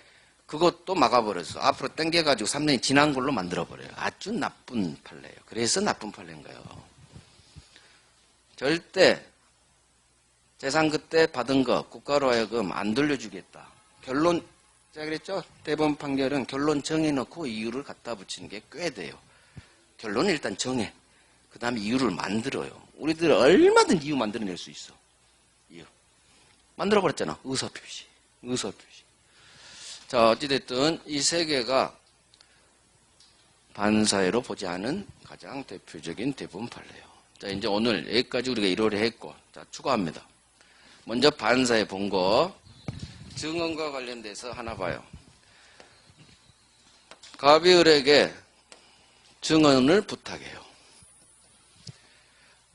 그것도 막아버렸어. 앞으로 당겨가지고 3년이 지난 걸로 만들어버려요. 아주 나쁜 판례예요. 그래서 나쁜 판례인 거예요. 절대 재산 그때 받은 거 국가로 하여금 안 돌려주겠다. 결론 제가 그랬죠? 대법원 판결은 결론 정해놓고 이유를 갖다 붙이는 게 꽤 돼요. 결론은 일단 정해. 그 다음에 이유를 만들어요. 우리들 얼마든 이유 만들어낼 수 있어. 이유. 만들어버렸잖아. 의사표시. 의사표시. 자, 어찌됐든 이 세 개가 반사회로 보지 않은 가장 대표적인 대법원 판례예요. 자, 이제 오늘 여기까지 우리가 1월에 했고, 자, 추가합니다. 먼저 반사회 본 거. 증언과 관련돼서 하나 봐요. 갑이을에게 증언을 부탁해요.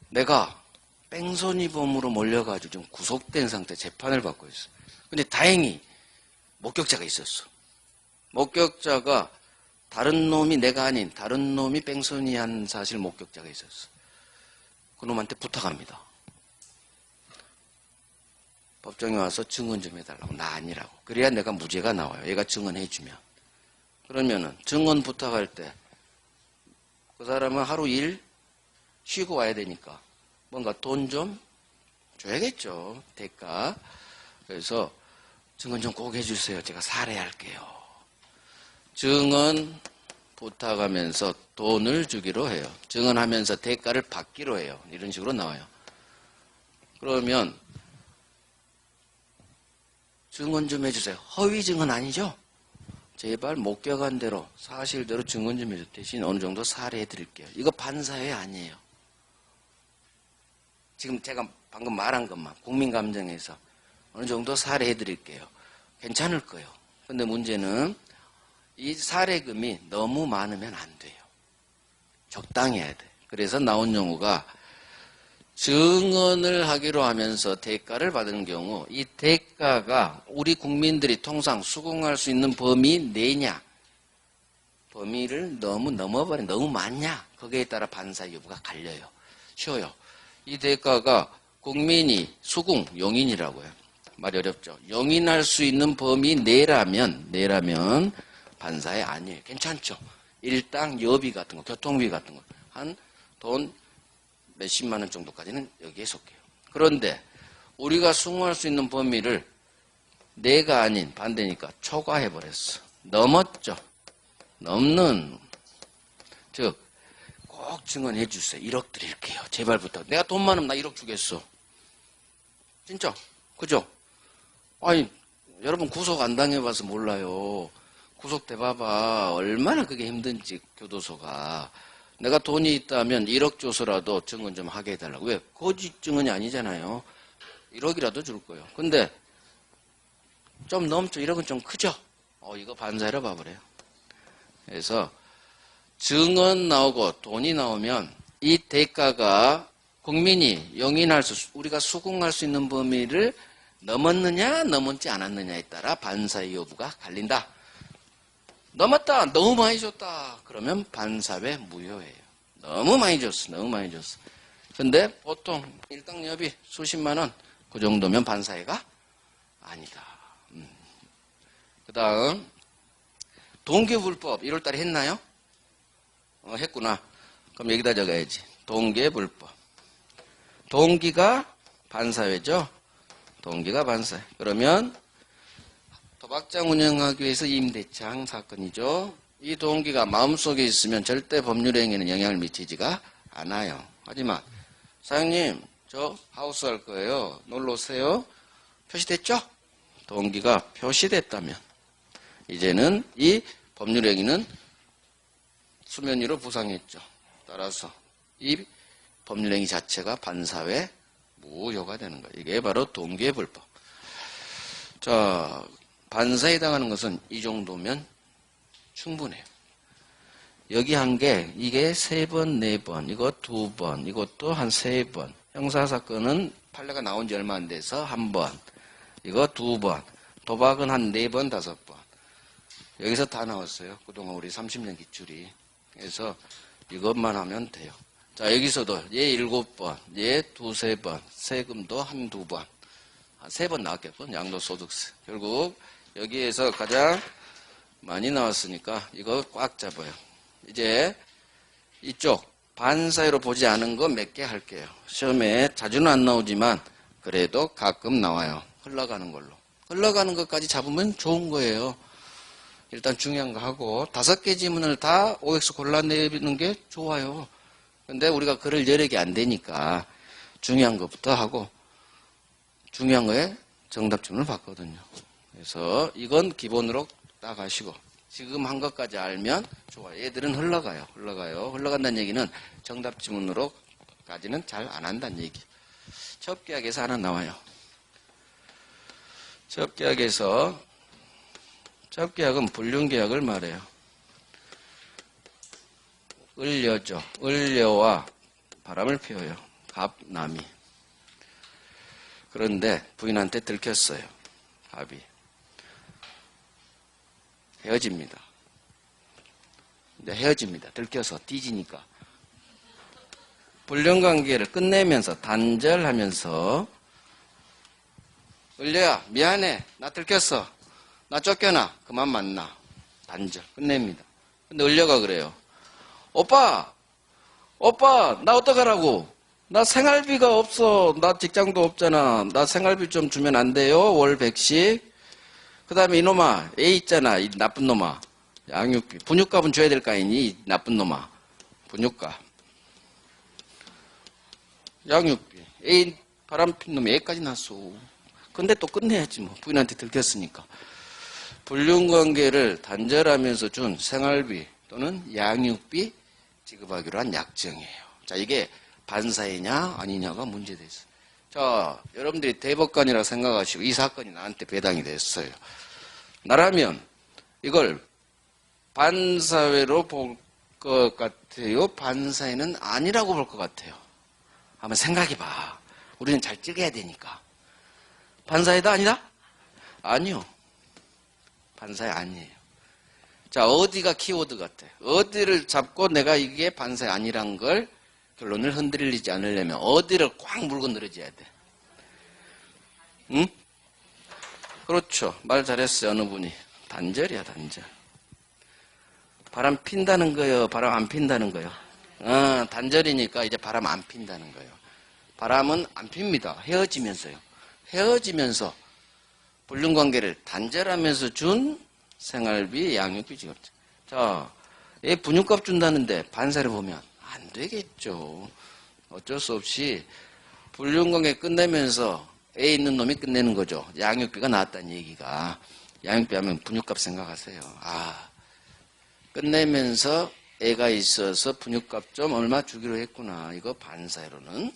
내가 뺑소니범으로 몰려가지고 좀 구속된 상태 재판을 받고 있어. 근데 다행히 목격자가 있었어. 목격자가 다른 놈이 내가 아닌 다른 놈이 뺑소니한 사실 목격자가 있었어. 그놈한테 부탁합니다. 법정에 와서 증언 좀 해달라고. 나 아니라고. 그래야 내가 무죄가 나와요. 얘가 증언해주면. 그러면은 증언 부탁할 때 그 사람은 하루 일 쉬고 와야 되니까 뭔가 돈 좀 줘야겠죠. 대가. 그래서 증언 좀 꼭 해주세요. 제가 살해할게요. 증언 부탁하면서 돈을 주기로 해요. 증언하면서 대가를 받기로 해요. 이런 식으로 나와요. 그러면 증언 좀 해주세요. 허위 증언 아니죠? 제발 목격한 대로 사실대로 증언 좀 해줄 대신 어느 정도 살해해드릴게요. 이거 반사회 아니에요. 지금 제가 방금 말한 것만 국민 감정에서 어느 정도 살해해드릴게요. 괜찮을 거예요. 근데 문제는 이 살해금이 너무 많으면 안 돼요. 적당히 해야 돼. 그래서 나온 용어가 증언을 하기로 하면서 대가를 받는 경우 이 대가가 우리 국민들이 통상 수긍할 수 있는 범위 내냐 범위를 너무 넘어버린 너무 많냐 거기에 따라 반사 여부가 갈려요. 쉬워요. 이 대가가 국민이 수긍 용인이라고 해요. 말이 어렵죠. 용인할 수 있는 범위 내라면 반사회 아니에요. 괜찮죠. 일당 여비 같은 거 교통비 같은 거 한 돈 몇십만 원 정도까지는 여기에 속해요. 그런데 우리가 수긍할 수 있는 범위를 내가 아닌 반대니까 초과해버렸어. 넘었죠. 넘는 즉 꼭 증언해 주세요. 1억 드릴게요. 제발 부탁. 내가 돈 많으면 나 1억 주겠어. 진짜 그죠? 아니 여러분 구속 안 당해봐서 몰라요. 구속돼 봐봐. 얼마나 그게 힘든지, 교도소가. 내가 돈이 있다면 1억 줘서라도 증언 좀 하게 해달라고. 왜? 거짓 증언이 아니잖아요. 1억이라도 줄 거예요. 근데 좀 넘죠. 1억은 좀 크죠? 이거 반사해라 봐버려요. 그래서 증언 나오고 돈이 나오면 이 대가가 국민이 용인할 우리가 수긍할 수 있는 범위를 넘었느냐 넘었지 않았느냐에 따라 반사의 여부가 갈린다. 넘었다. 너무 많이 줬다. 그러면 반사회 무효예요. 너무 많이 줬어. 너무 많이 줬어. 근데 보통 일당협이 수십만 원 그 정도면 반사회가 아니다. 그 다음 동계불법 1월달에 했나요? 했구나. 그럼 여기다 적어야지. 동계불법. 동기가 반사회죠. 동기가 반사회. 그러면 도박장 운영하기 위해서 임대창 사건이죠. 이 동기가 마음속에 있으면 절대 법률행위에는 영향을 미치지가 않아요. 하지만 사장님 저 하우스 할 거예요. 놀러 오세요. 표시됐죠? 동기가 표시됐다면 이제는 이 법률행위는 수면 위로 부상했죠. 따라서 이 법률행위 자체가 반사회 무효가 되는 거예요. 이게 바로 동기의 불법. 자, 반사에 해당하는 것은 이 정도면 충분해요. 여기 한 게 이게 3번, 4번, 이거 2번, 이것도 한 3번. 형사사건은 판례가 나온 지 얼마 안 돼서 1번, 이거 2번, 도박은 한 4번, 5번. 여기서 다 나왔어요. 그동안 우리 30년 기출이. 그래서 이것만 하면 돼요. 자, 여기서도 얘 7번, 얘 2-3번, 세금도 한 2번, 한 3번 나왔겠군. 양도소득세. 결국 여기에서 가장 많이 나왔으니까 이거 꽉 잡아요. 이제 이쪽 반사회로 보지 않은 거 몇 개 할게요. 시험에 자주는 안 나오지만 그래도 가끔 나와요. 흘러가는 걸로. 흘러가는 것까지 잡으면 좋은 거예요. 일단 중요한 거 하고 5개 지문을 다 OX 골라내는 게 좋아요. 근데 우리가 글을 여러 개 안 되니까 중요한 것부터 하고 중요한 거에 정답 지문을 봤거든요. 그래서 이건 기본으로 딱 하시고 지금 한 것까지 알면 좋아요. 얘들은 흘러가요. 흘러간다는 얘기는 정답 지문으로까지는 잘 안 한다는 얘기. 취업계약에서 하나 나와요. 취업계약은 불륜계약을 말해요. 을려죠. 을려와 바람을 피워요. 갑, 남이. 그런데 부인한테 들켰어요. 갑이. 헤어집니다. 헤어집니다. 들켜서 뒤지니까. 불륜관계를 끝내면서 단절하면서 을려야 미안해. 나 들켰어. 나 쫓겨나. 그만 만나. 단절. 끝냅니다. 근데 을려가 그래요. 오빠 나 어떡하라고. 나 생활비가 없어. 나 직장도 없잖아. 나 생활비 좀 주면 안 돼요? 월 100씩. 그 다음에 이놈아, 애 있잖아, 이 나쁜 놈아. 양육비. 분유값은 줘야 될 거 아니니, 이 나쁜 놈아. 분유값. 양육비. 애 바람핀 놈이 애까지 낳았어. 근데 또 끝내야지 뭐. 부인한테 들켰으니까. 불륜관계를 단절하면서 준 생활비 또는 양육비 지급하기로 한 약정이에요. 자, 이게 반사회냐 아니냐가 문제됐어요. 자, 여러분들이 대법관이라 생각하시고 이 사건이 나한테 배당이 됐어요. 나라면 이걸 반사회로 볼 것 같아요? 반사회는 아니라고 볼 것 같아요? 한번 생각해봐. 우리는 잘 찍어야 되니까. 반사회다 아니다? 아니요. 반사회 아니에요. 자, 어디가 키워드 같아? 어디를 잡고 내가 이게 반사회 아니란 걸 결론을 흔들리지 않으려면 어디를 꽉 물고 늘어져야 돼? 응? 그렇죠. 말 잘했어요. 어느 분이. 단절이야, 단절. 바람 핀다는 거요? 바람 안 핀다는 거요? 단절이니까 이제 바람 안 핀다는 거예요. 바람은 안 핍니다. 헤어지면서요. 헤어지면서 불륜관계를 단절하면서 준 생활비, 양육비 지급. 자, 얘 분유값 준다는데 반사를 보면 안 되겠죠. 어쩔 수 없이 불륜관계 끝내면서 애 있는 놈이 끝내는 거죠. 양육비가 나왔다는 얘기가. 양육비 하면 분유값 생각하세요. 아, 끝내면서 애가 있어서 분유값 좀 얼마 주기로 했구나. 이거 반사회로는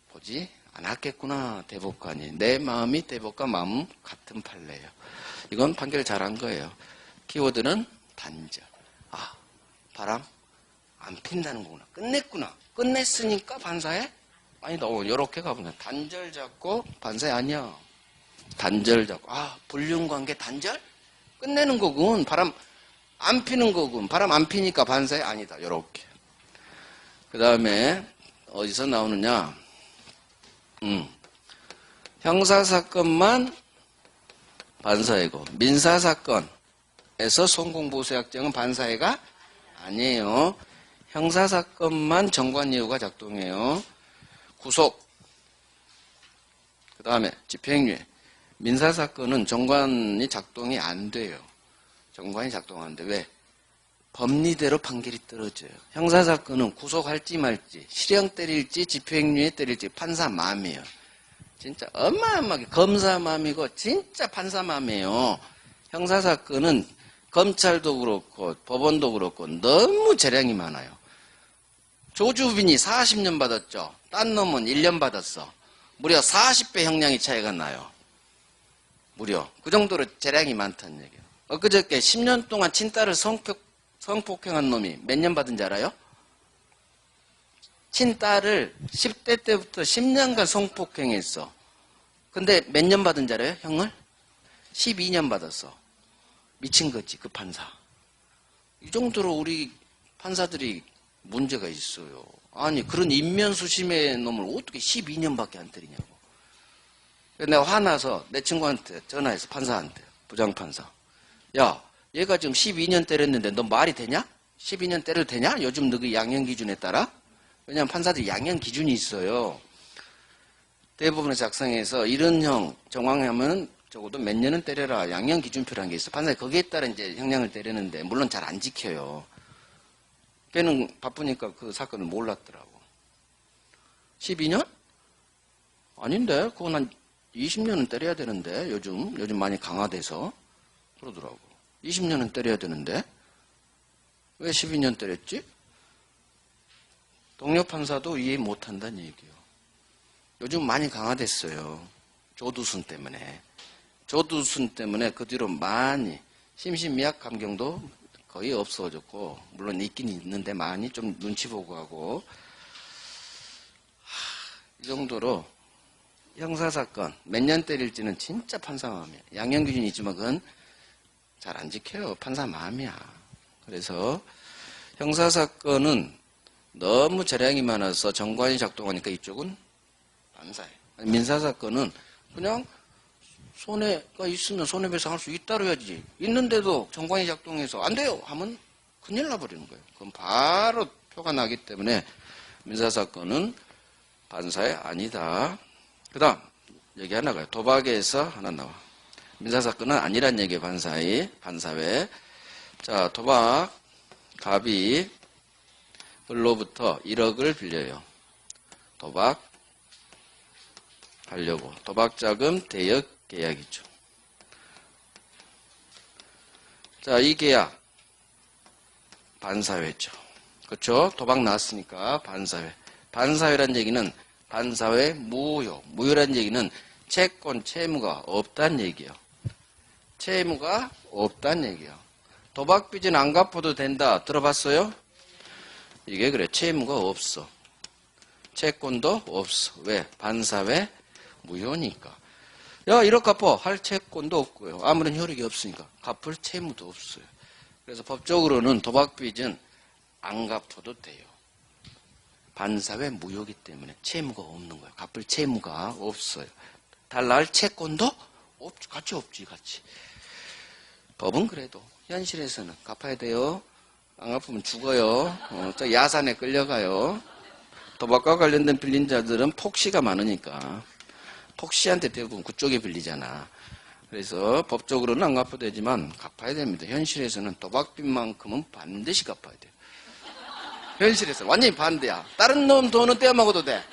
보지 않았겠구나. 대법관이. 내 마음이 대법관 마음 같은 판례예요. 이건 판결 잘한 거예요. 키워드는 단절. 아, 바람 안 핀다는 거구나. 끝냈구나. 끝냈으니까 반사회? 아니다. 요렇게 가보면 단절 잡고 반사회 아니야. 단절 잡고. 아, 불륜관계 단절? 끝내는 거군. 바람 안 피는 거군. 바람 안 피니까 반사회 아니다. 요렇게. 그 다음에 어디서 나오느냐. 형사사건만 반사회고 민사사건에서 성공보수약정은 반사회가 아니에요. 형사사건만 정관이유가 작동해요. 구속, 그 다음에 집행유예. 민사사건은 정관이 작동이 안 돼요. 정관이 작동 안 돼. 왜? 법리대로 판결이 떨어져요. 형사사건은 구속할지 말지, 실형 때릴지, 집행유예 때릴지 판사 마음이에요. 진짜 어마어마하게 검사 마음이고 진짜 판사 마음이에요. 형사사건은 검찰도 그렇고 법원도 그렇고 너무 재량이 많아요. 조주빈이 40년 받았죠. 딴 놈은 1년 받았어. 무려 40배 형량이 차이가 나요. 무려. 그 정도로 재량이 많다는 얘기예요. 엊그저께 10년 동안 친딸을 성폭행한 놈이 몇 년 받은지 알아요? 친딸을 10대 때부터 10년간 성폭행했어. 근데 몇 년 받은지 알아요? 형을? 12년 받았어. 미친 거지, 그 판사. 이 정도로 우리 판사들이 문제가 있어요. 아니, 그런 인면수심의 놈을 어떻게 12년밖에 안 때리냐고. 내가 화나서 내 친구한테 전화해서 판사한테, 부장판사. 야, 얘가 지금 12년 때렸는데 너 말이 되냐? 12년 때려도 되냐? 요즘 너 그 양형 기준에 따라? 왜냐하면 판사들이 양형 기준이 있어요. 대법원에서 작성해서 이런 형 정황하면 적어도 몇 년은 때려라. 양형 기준표라는 게 있어. 판사가 거기에 따라 이제 형량을 때리는데 물론 잘 안 지켜요. 걔는 바쁘니까 그 사건을 몰랐더라고. 12년? 아닌데 그건 한 20년은 때려야 되는데 요즘 많이 강화돼서 그러더라고. 20년은 때려야 되는데 왜 12년 때렸지? 동료 판사도 이해 못한다는 얘기예요. 요즘 많이 강화됐어요. 조두순 때문에. 조두순 때문에 그 뒤로 많이 심신미약 감경도 거의 없어졌고 물론 있긴 있는데 많이 좀 눈치 보고 하고 이 정도로 형사사건 몇 년 때릴지는 진짜 판사 마음이야. 양형 기준이 있지만 그건 잘 안 지켜요. 판사 마음이야. 그래서 형사사건은 너무 재량이 많아서 정관이 작동하니까 이쪽은 반사해. 민사사건은 그냥 손해가 있으면 손해배상할 수 있다로 해야지. 있는데도 정관이 작동해서 안 돼요 하면 큰일 나버리는 거예요. 그럼 바로 표가 나기 때문에 민사사건은 반사회 아니다. 그 다음 여기 하나가요. 도박에서 하나 나와. 민사사건은 아니란 얘기예요. 반사회. 자, 도박 갑이 을로부터 1억을 빌려요. 도박 하려고. 도박자금 대역 계약이죠. 자, 이 계약 반사회죠. 그렇죠? 도박 나왔으니까 반사회. 반사회란 얘기는 반사회 무효. 무효란 얘기는 채권, 채무가 없다는 얘기예요. 채무가 없다는 얘기예요. 도박 빚은 안 갚아도 된다. 들어봤어요? 이게 그래. 채무가 없어. 채권도 없어. 왜? 반사회 무효니까. 야, 1억 갚아. 할 채권도 없고요. 아무런 효력이 없으니까. 갚을 채무도 없어요. 그래서 법적으로는 도박 빚은 안 갚아도 돼요. 반사회 무효이기 때문에 채무가 없는 거예요. 갚을 채무가 없어요. 달랄 채권도 같이 없지, 같이. 법은 그래도 현실에서는 갚아야 돼요. 안 갚으면 죽어요. 저 야산에 끌려가요. 도박과 관련된 빌린 자들은 폭시가 많으니까. 폭시한테 대부분 그쪽에 빌리잖아. 그래서 법적으로는 안 갚아도 되지만 갚아야 됩니다. 현실에서는 도박빚만큼은 반드시 갚아야 돼요. 현실에서 완전히 반대야. 다른 놈 돈은 떼어먹어도 돼.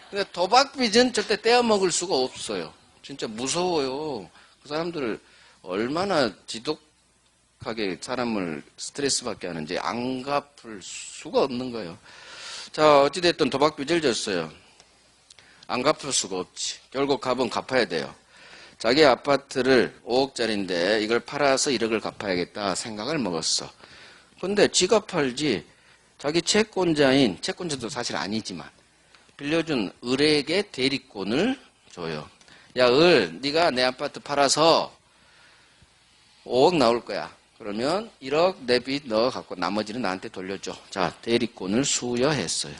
근데 도박빚은 절대 떼어먹을 수가 없어요. 진짜 무서워요. 그 사람들을 얼마나 지독하게 사람을 스트레스 받게 하는지 안 갚을 수가 없는 거예요. 자, 어찌됐든 도박 빚을 졌어요. 안 갚을 수가 없지. 결국 값은 갚아야 돼요. 자기 아파트를 5억짜리인데 이걸 팔아서 1억을 갚아야겠다 생각을 먹었어. 근데 지가 팔지 자기 채권자도 사실 아니지만 빌려준 을에게 대리권을 줘요. 야, 을, 네가 내 아파트 팔아서 5억 나올 거야. 그러면 1억 내 빚 너 갖고 나머지는 나한테 돌려줘. 자, 대리권을 수여했어요.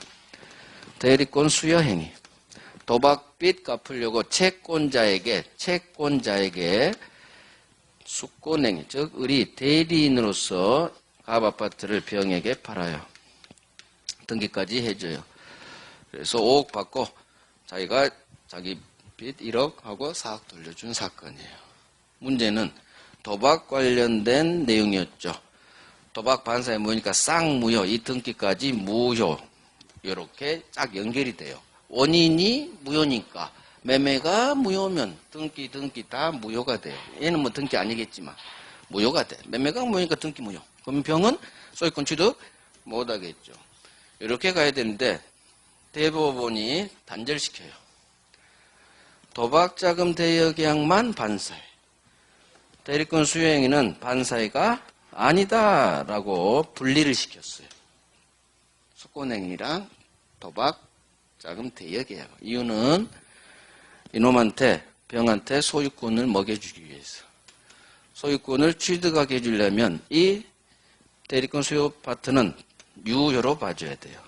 대리권 수여 행위. 도박빚 갚으려고 채권자에게 수권행위, 즉 을이 대리인으로서 갑 아파트를 병에게 팔아요. 등기까지 해줘요. 그래서 5억 받고 자기가 자기 빚 1억 하고 4억 돌려준 사건이에요. 문제는 도박 관련된 내용이었죠. 도박 반사에 무효니까 쌍무효, 이 등기까지 무효. 이렇게 쫙 연결이 돼요. 원인이 무효니까 매매가 무효면 등기 다 무효가 돼요. 얘는 뭐 등기 아니겠지만 무효가 돼. 매매가 무효니까 등기 무효. 그럼 병은 소유권 취득 못하겠죠. 이렇게 가야 되는데 대법원이 단절시켜요. 도박자금 대여계약만 반사회. 대리권 수여행위는 반사회가 아니다라고 분리를 시켰어요. 수권행위랑 도박자금 대여계약. 이유는 이놈한테 병한테 소유권을 먹여주기 위해서. 소유권을 취득하게 해주려면 이 대리권 수요 파트는 유효로 봐줘야 돼요.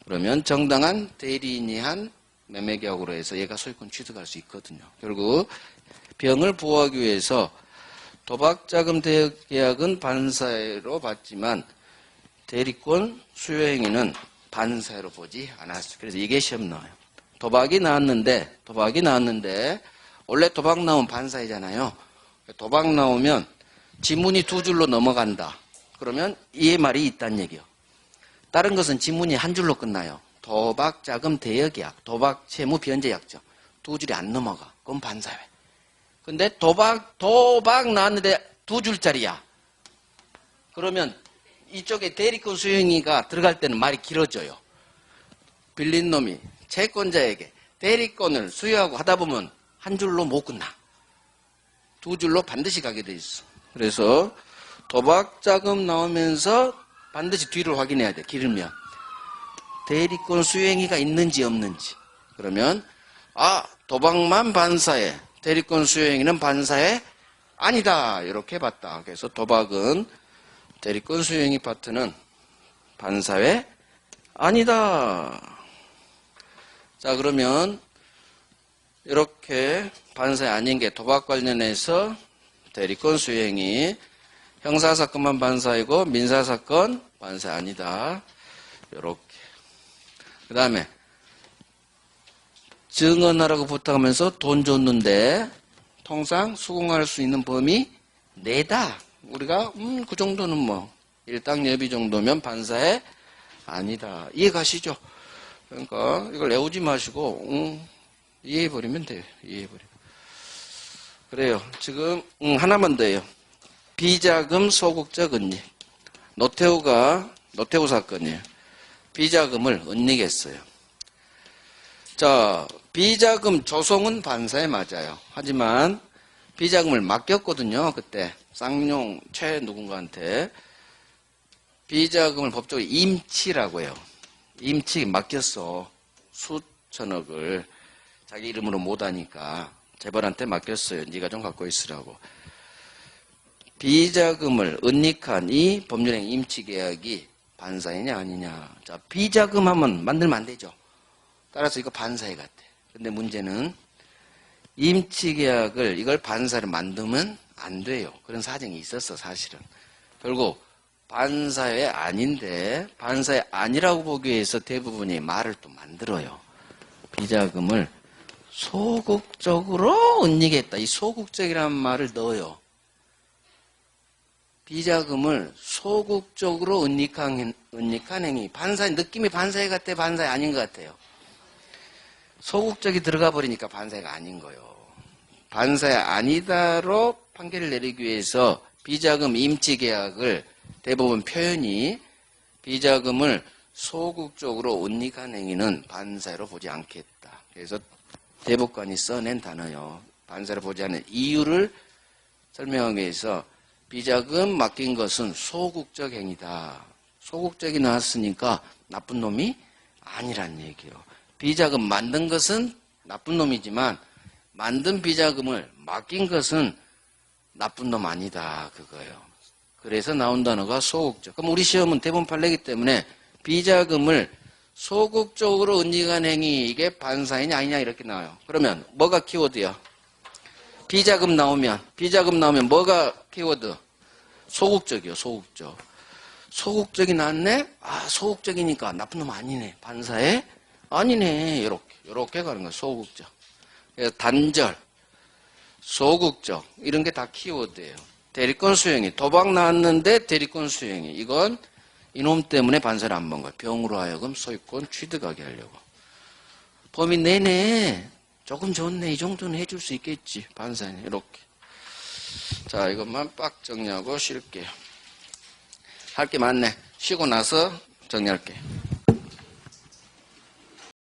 그러면 정당한 대리인이 한 매매계약으로 해서 얘가 소유권 취득할 수 있거든요. 결국 병을 보호하기 위해서 도박자금 대여계약은 반사회로 봤지만 대리권 수요행위는 반사회로 보지 않았어요. 그래서 이게 시험 나와요. 도박이 나왔는데 원래 도박 나오면 반사회잖아요. 도박 나오면 지문이 두 줄로 넘어간다. 그러면 이 말이 있다는 얘기요. 다른 것은 지문이 한 줄로 끝나요. 도박자금 대여계약, 도박 채무 변제약정 두 줄이 안 넘어가. 그건 반사회. 근데 도박 나왔는데 두 줄짜리야. 그러면 이쪽에 대리권 수행위가 들어갈 때는 말이 길어져요. 빌린 놈이 채권자에게 대리권을 수여하고 하다 보면 한 줄로 못 끝나. 두 줄로 반드시 가게 돼 있어. 그래서 도박자금 나오면서 반드시 뒤를 확인해야 돼. 길면. 대리권 수행위가 있는지 없는지. 그러면 도박만 반사회, 대리권 수행위는 반사회 아니다. 이렇게 봤다. 그래서 도박은 대리권 수행위 파트는 반사회 아니다. 자, 그러면 이렇게 반사회 아닌 게 도박 관련해서 대리권 수행위, 형사사건만 반사이고 민사사건 반사 아니다. 이렇게. 그 다음에 증언하라고 부탁하면서 돈 줬는데 통상 수긍할 수 있는 범위 내다. 우리가 그 정도는 뭐 일당예비 정도면 반사회 아니다. 이해가시죠? 그러니까 이걸 외우지 마시고 이해해버리면 돼요. 이해해버리면. 그래요. 지금 하나만 더요. 비자금 소극적 은닉. 노태우 사건이에요. 비자금을 은닉했어요. 자, 비자금 조성은 반사에 맞아요. 하지만 비자금을 맡겼거든요. 그때 쌍용 최 누군가한테 비자금을 법적으로 임치라고 해요. 임치 맡겼어. 수천억을 자기 이름으로 못하니까 재벌한테 맡겼어요. 네가 좀 갖고 있으라고. 비자금을 은닉한 이 법률행 임치계약이 반사회냐 아니냐. 자, 비자금 하면 만들면 안 되죠. 따라서 이거 반사회 같아. 근데 문제는 임치계약을 이걸 반사를 만들면 안 돼요. 그런 사정이 있었어 사실은. 결국 반사회 아닌데 반사회 아니라고 보기 위해서 대부분이 말을 또 만들어요. 비자금을 소극적으로 은닉했다. 이 소극적이라는 말을 넣어요. 비자금을 소극적으로 은닉한 행위. 반사회, 느낌이 반사회 같아, 반사회 아닌 것 같아요. 소극적이 들어가 버리니까 반사회가 아닌 거예요. 반사회 아니다로 판결을 내리기 위해서 비자금 임치 계약을 대법원 표현이 비자금을 소극적으로 온리한 행위는 반사로 보지 않겠다. 그래서 대법관이 써낸 단어요. 반사로 보지 않는 이유를 설명하기 위해서 비자금 맡긴 것은 소극적 행위다. 소극적이 나왔으니까 나쁜 놈이 아니란 얘기예요. 비자금 만든 것은 나쁜 놈이지만 만든 비자금을 맡긴 것은 나쁜 놈 아니다 그거예요. 그래서 나온 단어가 소극적. 그럼 우리 시험은 대부분 판례이기 때문에 비자금을 소극적으로 은닉한 행위 이게 반사이냐 아니냐 이렇게 나와요. 그러면 뭐가 키워드야? 비자금 나오면 뭐가 키워드? 소극적이요. 소극적. 소극적이 나왔네? 아 소극적이니까 나쁜 놈 아니네. 반사에? 아니네. 이렇게 가는 거야. 소극적. 그래서 단절, 소극적 이런 게 다 키워드예요. 대리권 수행이 도박 나왔는데 대리권 수행이 이건 이놈 때문에 반사를 안 본 거예요. 병으로 하여금 소유권 취득하게 하려고. 범인 내내 조금 좋네 이 정도는 해줄 수 있겠지. 반사는 이렇게. 자 이것만 빡 정리하고 쉴게요. 할 게 많네. 쉬고 나서 정리할게요.